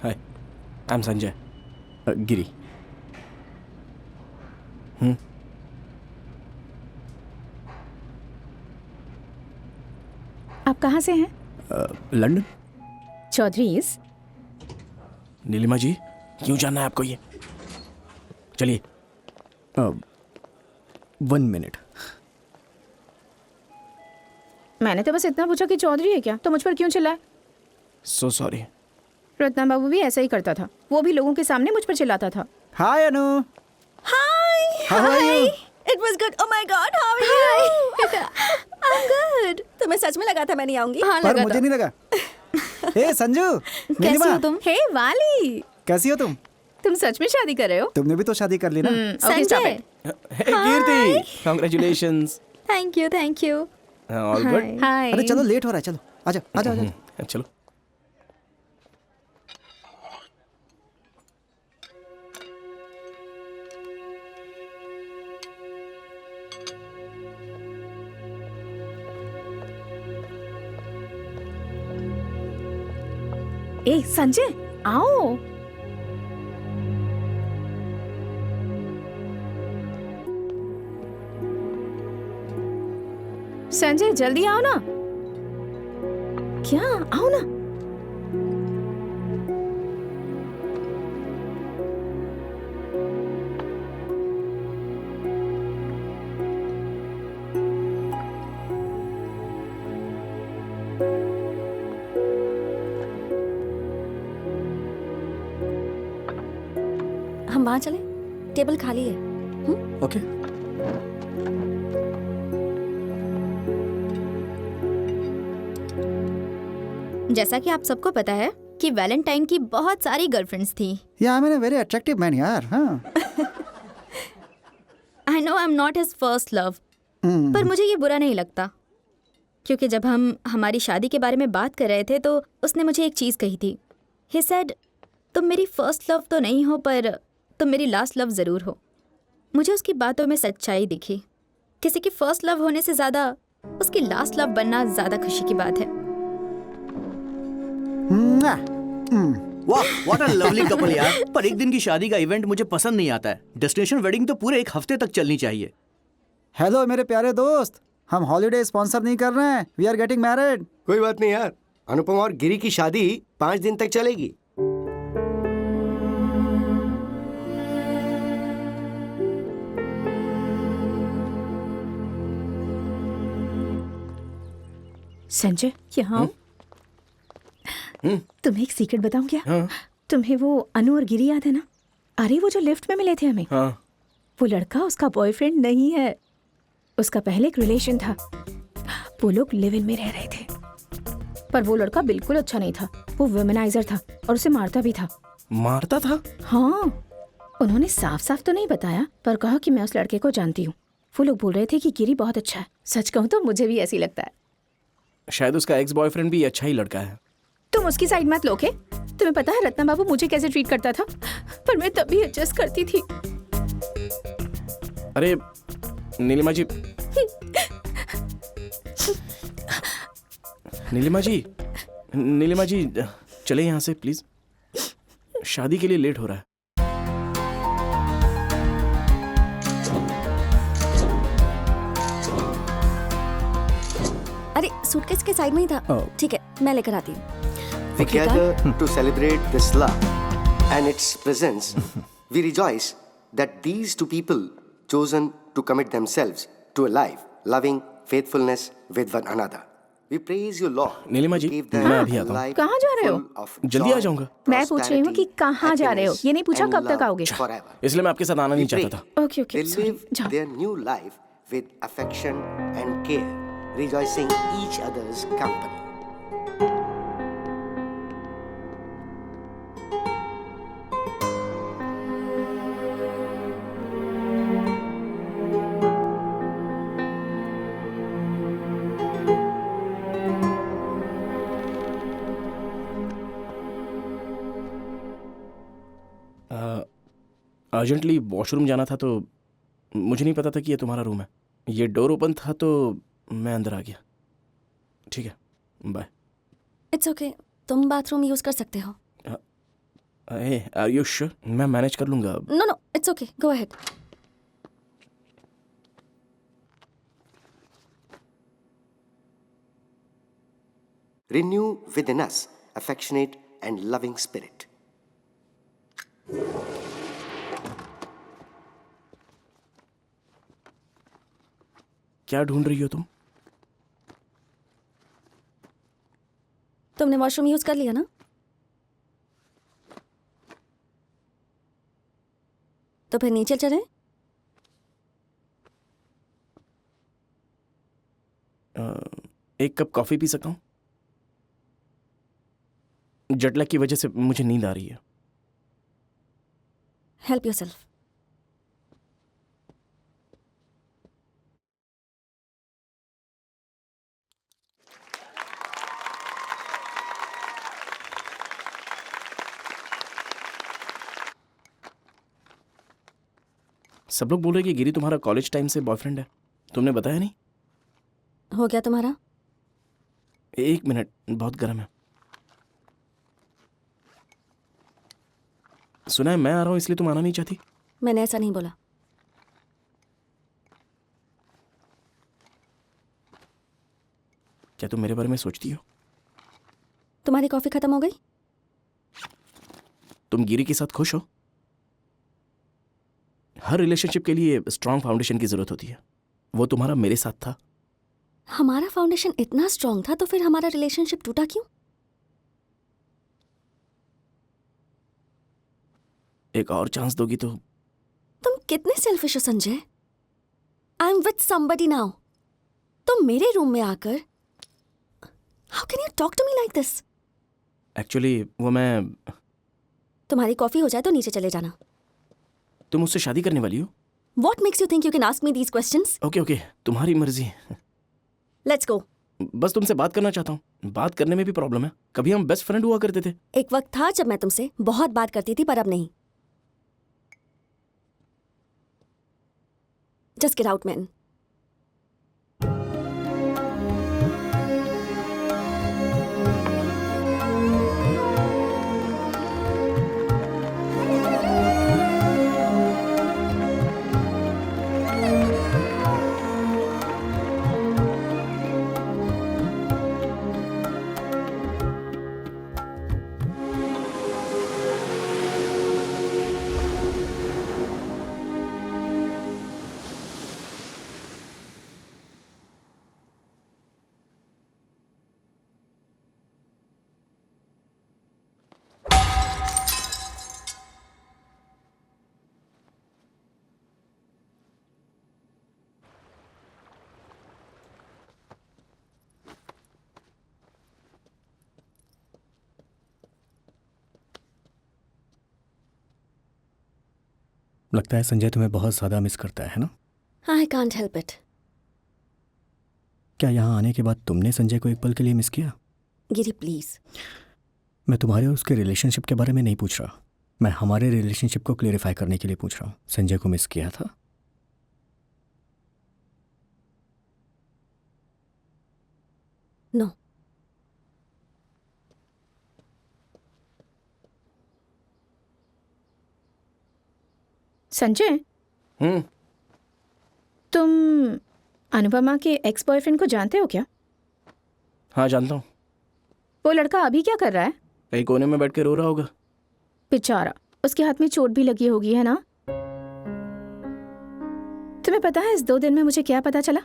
Hi, I am Sanjay. Giri. आप कहाँ से हैं? लंदन। चौधरीज। नीलिमा जी, क्यों जानना है आपको ये? चलिए। 1 मिनट। मैंने तो बस इतना पूछा कि चौधरी है क्या, तो मुझ पर क्यों चिल्लाए? So sorry. रत्ना बाबू भी ऐसा ही करता था, वो भी लोगों के सामने मुझ पर चिल्लाता था। हाय अनु। Hi. How are you? It was good. Oh my God, how are you? I'm good. तुम्हें सच में लगा था मैं नहीं आऊंगी? हाँ पर लगा मुझे था। नहीं लगा। हे संजू। कैसी नीलिमा, हो तुम? हे वाली, कैसी हो तुम? तुम सच में शादी कर रहे हो? तुमने भी तो शादी कर ली ना? Okay, stop Sanjay, it. Hey Kirti, congratulations. Thank you. All good. Hi. अरे चलो, लेट हो रहा है, चलो आजा आजा आजा। चलो। ए संजय, आओ। संजय जल्दी आओ ना। क्या? आओ ना। हम वहाँ चले, टेबल खाली है। ओके। जैसा कि आप सबको पता है कि वैलेंटाइन की बहुत सारी गर्लफ्रेंड्स थी। या I am a very attractive man यार। हाँ। I know I am not his first love, पर मुझे ये बुरा नहीं लगता, क्योंकि जब हम हमारी शादी के बारे में बात कर रहे थे तो उसने मुझे एक चीज़ कही थी। ही सेड, तुम मेरी फर्स्ट लव तो नहीं हो, पर तुम मेरी लास्ट लव ज़रूर हो। मुझे उसकी बातों में सच्चाई दिखी। किसी की फर्स्ट लव होने से ज़्यादा उसकी लास्ट लव बनना ज़्यादा खुशी की बात है। वाह, व्हाट अ लवली कपल यार। पर एक दिन की शादी का इवेंट मुझे पसंद नहीं आता है। डेस्टिनेशन वेडिंग तो पूरे 1 हफ्ते तक चलनी चाहिए। हेलो मेरे प्यारे दोस्त, हम हॉलीडे स्पॉन्सर नहीं कर रहे हैं। We are getting married. कोई बात नहीं यार, अनुपम और गिरी की शादी 5 दिन तक चलेगी। संजय, यहाँ आओ। तुम्हें एक सीक्रेट बताऊं क्या? हाँ। तुम्हें वो अनु और गिरी याद है ना? अरे वो जो लिफ्ट में मिले थे हमें, हाँ। वो लड़का उसका बॉयफ्रेंड नहीं है, उसका पहले एक रिलेशन था। वो लोग लिव इन में रह रहे थे, पर वो लड़का बिल्कुल अच्छा नहीं था। वो वुमेनाइजर था और उसे मारता भी था। मारता था? हाँ, उन्होंने साफ साफ तो नहीं बताया, पर कहा कि मैं उस लड़के को जानती हूँ। वो लोग बोल रहे थे कि गिरी बहुत अच्छा है। सच कहूँ तो मुझे भी ऐसी लगता है। शायद उसका एक्स बॉयफ्रेंड भी अच्छा ही लड़का है। तुम उसकी साइड मत लो के। तुम्हें पता है रत्ना बाबू मुझे कैसे ट्रीट करता था, पर मैं तब भी एडजस्ट करती थी। अरे नीलिमा जी, नीलिमा जी चले यहाँ से प्लीज, शादी के लिए लेट हो रहा है। अरे सूटकेस के साइड में ही था। ठीक है, मैं लेकर आती हूँ। We gather to celebrate this love and its presence. We rejoice that these two people chosen to commit themselves to a life, loving faithfulness with one another. We praise you, Lord. Nilima ji, to give them मैं अभी आता a हूँ। life कहाँ जा रहे हो? full of जल्दी आ joy, जाऊंगा। मैं पूछ रही हूँ कि कहाँ जा रहे हो, ये नहीं पूछा happiness कब तक and आओगे। love forever. इसलिए मैं आपके साथ आना नहीं We pray चाहता था। Okay okay, they sorry, live जाओ। their new life with affection and care, rejoicing each other's company. Urgently washroom जाना था, तो मुझे नहीं पता था कि ये तुम्हारा रूम है। ये डोर ओपन था तो मैं अंदर आ गया। ठीक है, बाय। इट्स ओके, तुम बाथरूम यूज कर सकते हो। Are you sure? मैं मैनेज कर लूंगा। No no, it's okay, go ahead. Renew within us affectionate and loving spirit. क्या ढूंढ रही हो तुम? तुमने वॉशरूम यूज कर लिया ना? तो फिर नीचे चले? एक कप कॉफी पी सकता हूँ? जेटलैग की वजह से मुझे नींद आ रही है। Help yourself. सब लोग बोल रहे कि गिरी तुम्हारा कॉलेज टाइम से बॉयफ्रेंड है। तुमने बताया नहीं? हो गया तुम्हारा? एक मिनट, बहुत गर्म है। सुना है मैं आ रहा हूं इसलिए तुम आना नहीं चाहती? मैंने ऐसा नहीं बोला। क्या तुम मेरे बारे में सोचती हो? तुम्हारी कॉफी खत्म हो गई? तुम गिरी के साथ खुश हो? हर रिलेशनशिप के लिए स्ट्रांग फाउंडेशन की जरूरत होती है। वो तुम्हारा मेरे साथ था। हमारा फाउंडेशन इतना स्ट्रांग था तो फिर हमारा रिलेशनशिप टूटा क्यों? एक और चांस दोगी तो? तुम कितने सेल्फिश हो Sanjay. I am with somebody now. तुम मेरे रूम में आकर how can you talk to me like this? Actually वो मैं... तुम्हारी कॉफी हो जाए तो नीचे चले जाना। तुम मुझसे शादी करने वाली हो? What makes you think you can ask me these questions? Okay, तुम्हारी मर्जी। Let's go. बस तुमसे बात करना चाहता हूँ। बात करने में भी प्रॉब्लम है। कभी हम बेस्ट फ्रेंड हुआ करते थे। एक वक्त था जब मैं तुमसे बहुत बात करती थी पर अब नहीं। Just get out, man. लगता है संजय तुम्हें बहुत ज़्यादा मिस करता है ना? I can't help it. क्या यहाँ आने के बाद तुमने संजय को एक पल के लिए मिस किया? गिरी प्लीज। मैं तुम्हारे और उसके रिलेशनशिप के बारे में नहीं पूछ रहा। मैं हमारे रिलेशनशिप को क्लियरिफाई करने के लिए पूछ रहा हूँ। संजय को मिस किया था? नो। संजय, तुम अनुपमा के एक्स बॉयफ्रेंड को जानते हो क्या? हाँ, जानता हूँ। वो लड़का अभी क्या कर रहा है? कहीं कोने में बैठ के रो रहा होगा। बेचारा, उसके हाथ में चोट भी लगी होगी, है ना? तुम्हें पता है इस 2 दिन में मुझे क्या पता चला?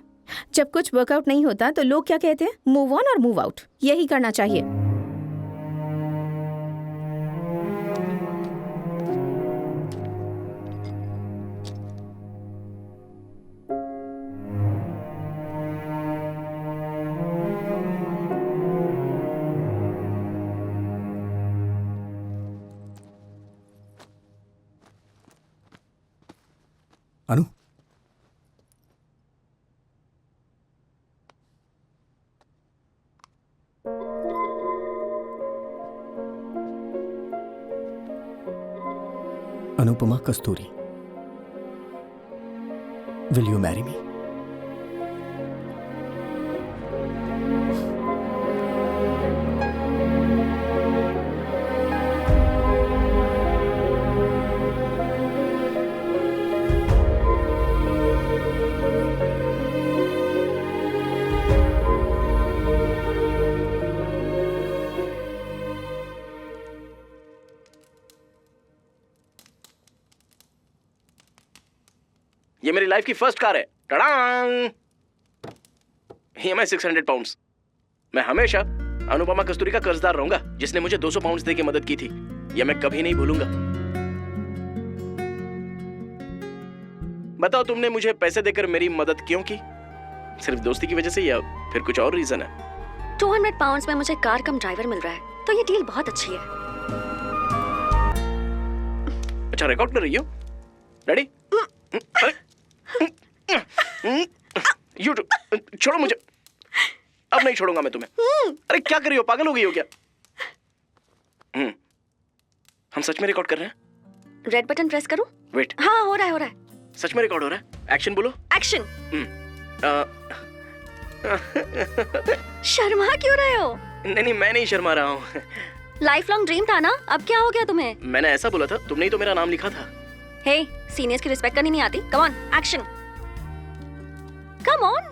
जब कुछ वर्कआउट नहीं होता तो लोग क्या कहते हैं? मूव ऑन और मूव आउट। यही करना चाहिए। Anu, Anupama Kasturi, will you marry me? Life की फर्स्ट कार है। टडांग! EMI 600 pounds. मैं हमेशा अनुपमा कस्तूरी का कर्जदार रहूंगा, जिसने मुझे 200 पाउंड्स दे के मदद की थी। यह मैं कभी नहीं भूलूंगा। बताओ, तुमने मुझे पैसे देकर मेरी मदद क्यों की? सिर्फ दोस्ती की वजह से या फिर कुछ और रीजन है? 200 पाउंड्स में मुझे कार कम ड्राइवर मिल रहा है, तो ये डील बहुत अच्छी है। अच्छा, रिकॉर्ड कर रही हो? रेडी? यूट्यूब छोड़ो मुझे, अब नहीं छोड़ूंगा मैं तुम्हें। अरे क्या कर रही हो, पागल हो गई हो क्या? हम सच में रिकॉर्ड कर रहे हैं? रेड बटन प्रेस करूं? वेट, हाँ हो रहा है। सच में रिकॉर्ड हो रहा है? एक्शन बोलो। एक्शन। शर्मा क्यों रहे हो? नहीं, मैं नहीं शर्मा रहा हूँ। लाइफ लॉन्ग ड्रीम था ना, अब क्या हो गया तुम्हें? मैंने ऐसा बोला था, तुमने ही तो मेरा नाम लिखा था। हे, सीनियर्स की रिस्पेक्ट करनी नहीं आती? Come on, action. Come on.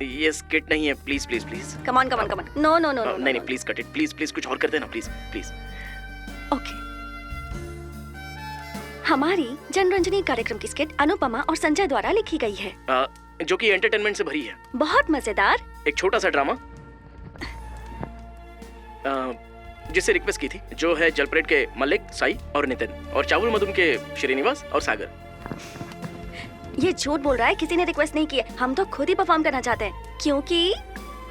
ये स्किट नहीं है, please please please. Come on come on come on. No no no. नहीं, please cut it, please please कुछ और कर देना, प्लीज प्लीज। ओके। हमारी जनरंजनी कार्यक्रम की स्किट अनुपमा और संजय द्वारा लिखी गई है, जो कि एंटरटेनमेंट से भरी है। बहुत मजेदार। एक छोटा सा ड्रामा जिससे रिक्वेस्ट की थी, जो है जलपरेड के मलिक, साई और नितिन, और चावल मधुम के श्रीनिवास और सागर। ये झूठ बोल रहा है, किसी ने रिक्वेस्ट नहीं की है। हम तो खुद ही परफॉर्म करना चाहते हैं, क्योंकि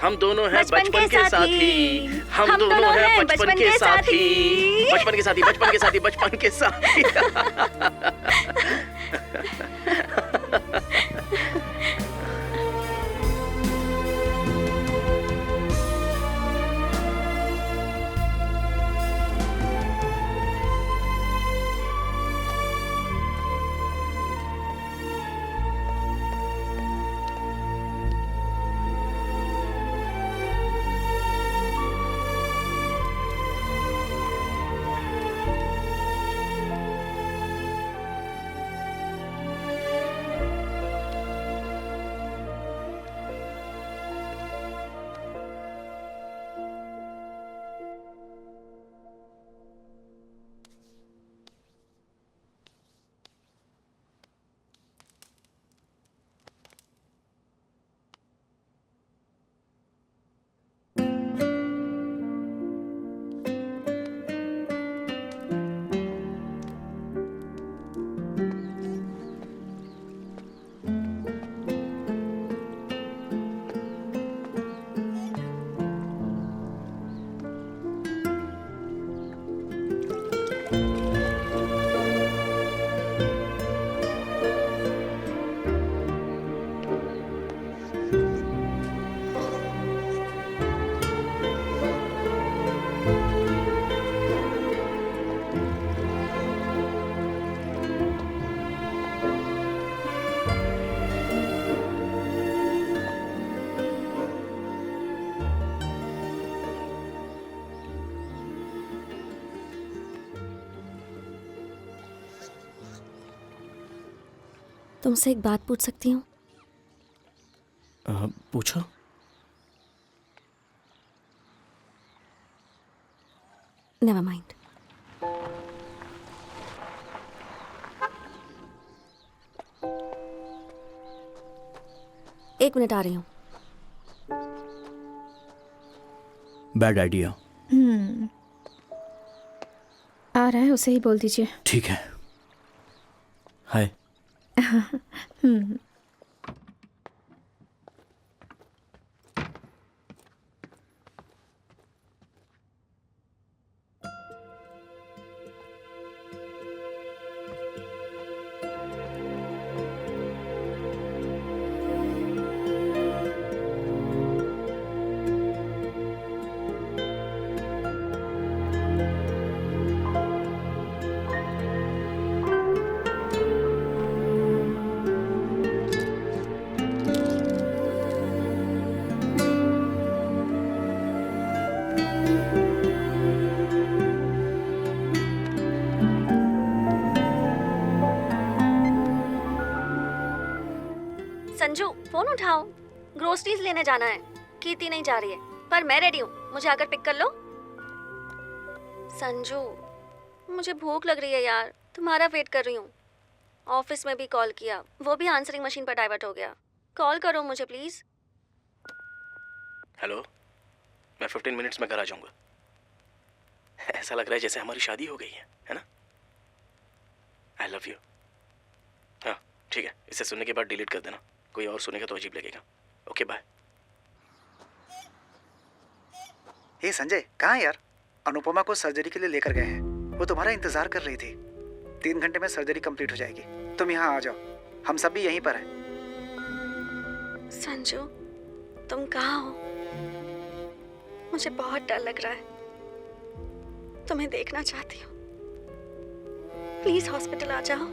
हम दोनों हैं बचपन के साथी। हम दोनों हैं बचपन के साथी। बचपन के साथी, बचपन के साथी, बचपन के साथी। तुमसे एक बात पूछ सकती हूँ? पूछो। Never mind. एक मिनट आ रही हूँ। Bad idea. आ रहा है, उसे ही बोल दीजिए। ठीक है। हाय। संजू, फोन उठाओ, ग्रोसरीज लेने जाना है। कीर्ति नहीं जा रही है, पर मैं रेडी हूँ, मुझे आकर पिक कर लो। संजू, मुझे भूख लग रही है यार, तुम्हारा वेट कर रही हूँ। ऑफिस में भी कॉल किया, वो भी आंसरिंग मशीन पर डाइवर्ट हो गया। कॉल करो मुझे प्लीज। हेलो, मैं 15 मिनट्स में घर आ जाऊंगा। ऐसा लग रहा है जैसे हमारी शादी हो गई है ना? आई लव यू। हाँ ठीक है, इसे सुनने के बाद डिलीट कर देना, कोई और सुनेगा तो अजीब लगेगा। Okay bye. हे संजय, कहाँ यार? अनुपमा को सर्जरी के लिए लेकर गए हैं, वो तुम्हारा इंतजार कर रही थी। 3 घंटे में सर्जरी कंप्लीट हो जाएगी, तुम यहाँ आ जाओ, हम सब भी यहीं पर हैं। संजू, तुम कहाँ हो? मुझे बहुत डर लग रहा है, तुम्हें देखना चाहती हूँ। प्लीज हॉस्पिटल आ जाओ।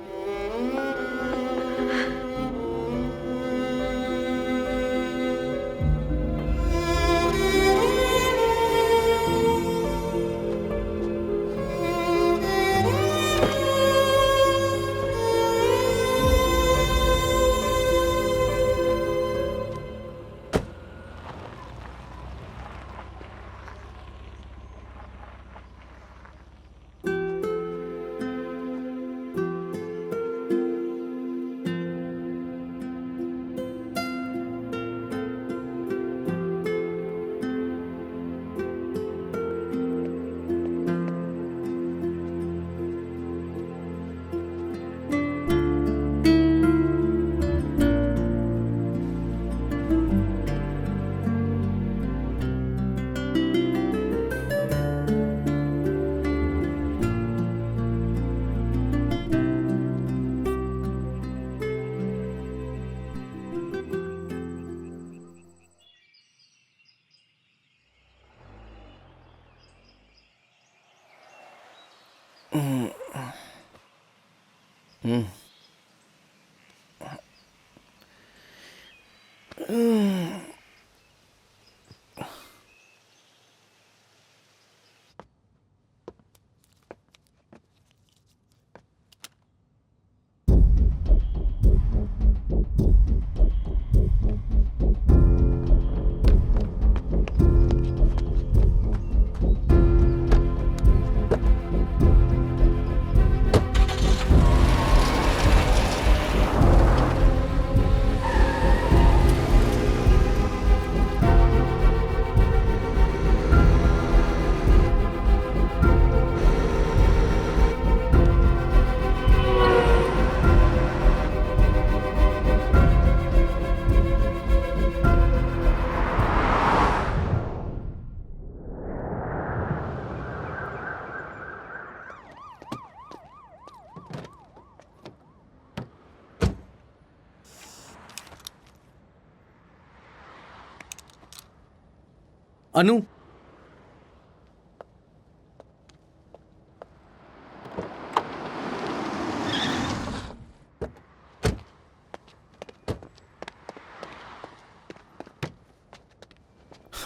अनु,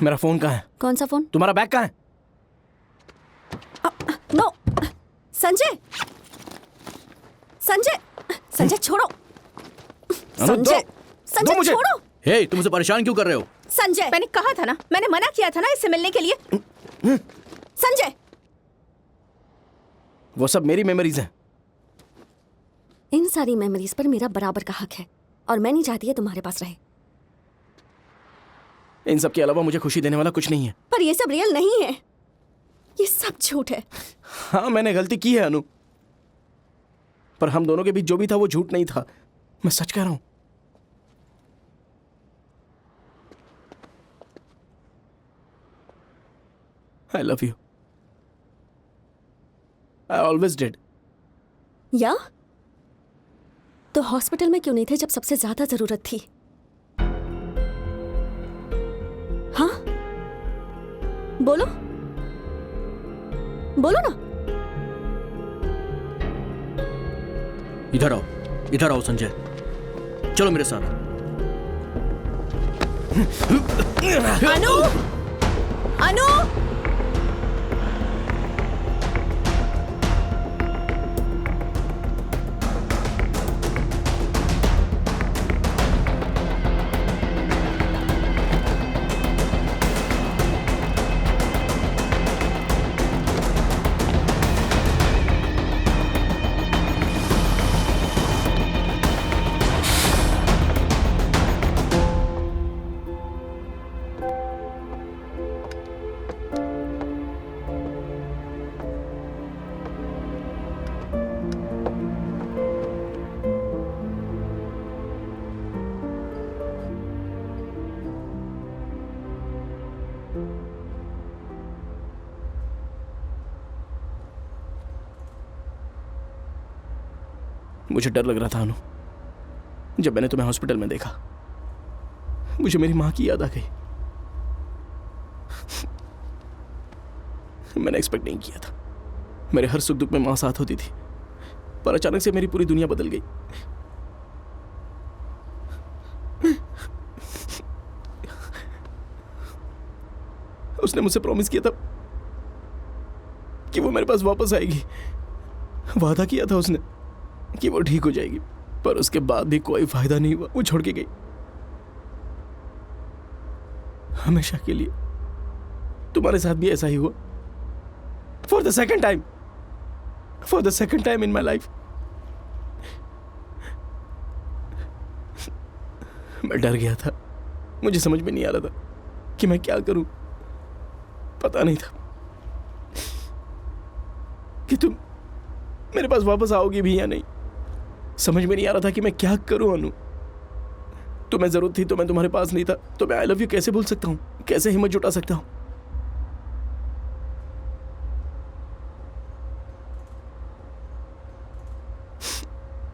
मेरा फोन कहाँ है? कौन सा फोन? तुम्हारा बैग कहाँ है? नो संजय, संजय, संजय छोड़ो। संजय, संजय मुझे। छोड़ो। हे, तुम उसे परेशान क्यों कर रहे हो? संजय, मैंने कहा था ना, मैंने मना किया था ना इससे मिलने के लिए। संजय, वो सब मेरी मेमोरीज हैं। इन सारी मेमोरीज पर मेरा बराबर का हक है और मैं नहीं चाहती है तुम्हारे पास रहे। इन सब के अलावा मुझे खुशी देने वाला कुछ नहीं है। पर ये सब रियल नहीं है, ये सब झूठ है। हाँ, मैंने गलती की है अनु, पर हम दोनों के बीच जो भी था वो झूठ नहीं था, मैं सच कह रहा हूं। I love you. I always did. या तो हॉस्पिटल में क्यों नहीं थे जब सबसे ज्यादा जरूरत थी? हाँ, बोलो बोलो ना। इधर आओ संजय, चलो मेरे साथ। अनु, अनु, मुझे डर लग रहा था अनु, जब मैंने तुम्हें हॉस्पिटल में देखा मुझे मेरी माँ की याद आ गई। मैंने एक्सपेक्ट नहीं किया था। मेरे हर सुख दुख में माँ साथ होती थी, पर अचानक से मेरी पूरी दुनिया बदल गई। उसने मुझसे प्रॉमिस किया था कि वो मेरे पास वापस आएगी। वादा किया था उसने कि वो ठीक हो जाएगी, पर उसके बाद भी कोई फायदा नहीं हुआ। वो छोड़ के गई हमेशा के लिए। तुम्हारे साथ भी ऐसा ही हुआ। For the second time in my life. मैं डर गया था। मुझे समझ में नहीं आ रहा था कि मैं क्या करूं। पता नहीं था कि तुम मेरे पास वापस आओगी भी या नहीं। समझ में नहीं आ रहा था कि मैं क्या करूं अनु। तुम्हें जरूरत थी तो मैं तुम्हारे पास नहीं था, तो मैं आई लव यू कैसे बोल सकता हूं, कैसे हिम्मत जुटा सकता हूं।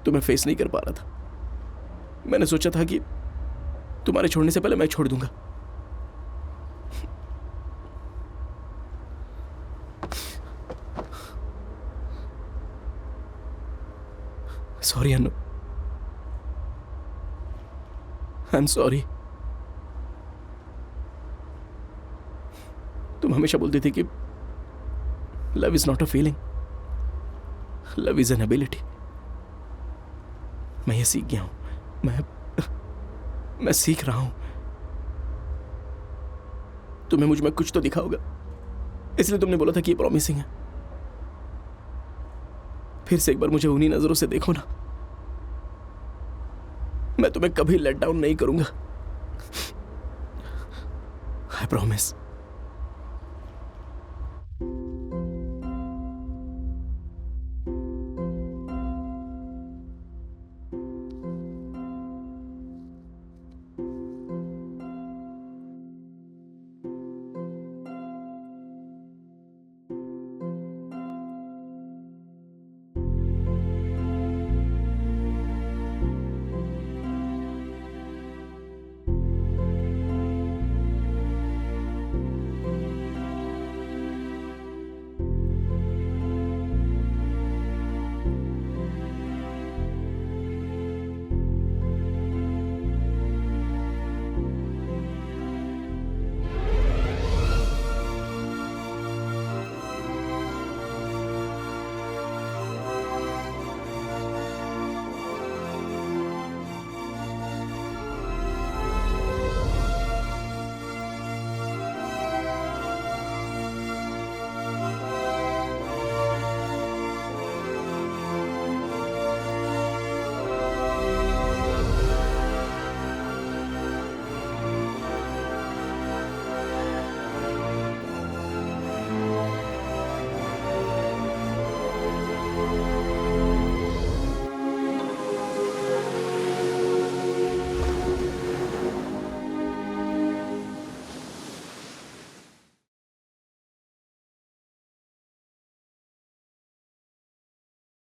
तुम्हें फेस नहीं कर पा रहा था। मैंने सोचा था कि तुम्हारे छोड़ने से पहले मैं छोड़ दूंगा। Sorry Anu, I am sorry. तुम हमेशा बोलती थी कि love is not a feeling, love is an ability. मैं ये सीख गया हूं। मैं सीख रहा हूं। तुम्हें मुझ में कुछ तो दिखा होगा, इसलिए तुमने बोला था कि ये प्रॉमिसिंग है। फिर से एक बार मुझे उन्हीं नजरों से देखो ना। मैं तुम्हें कभी लेट डाउन नहीं करूंगा। I promise.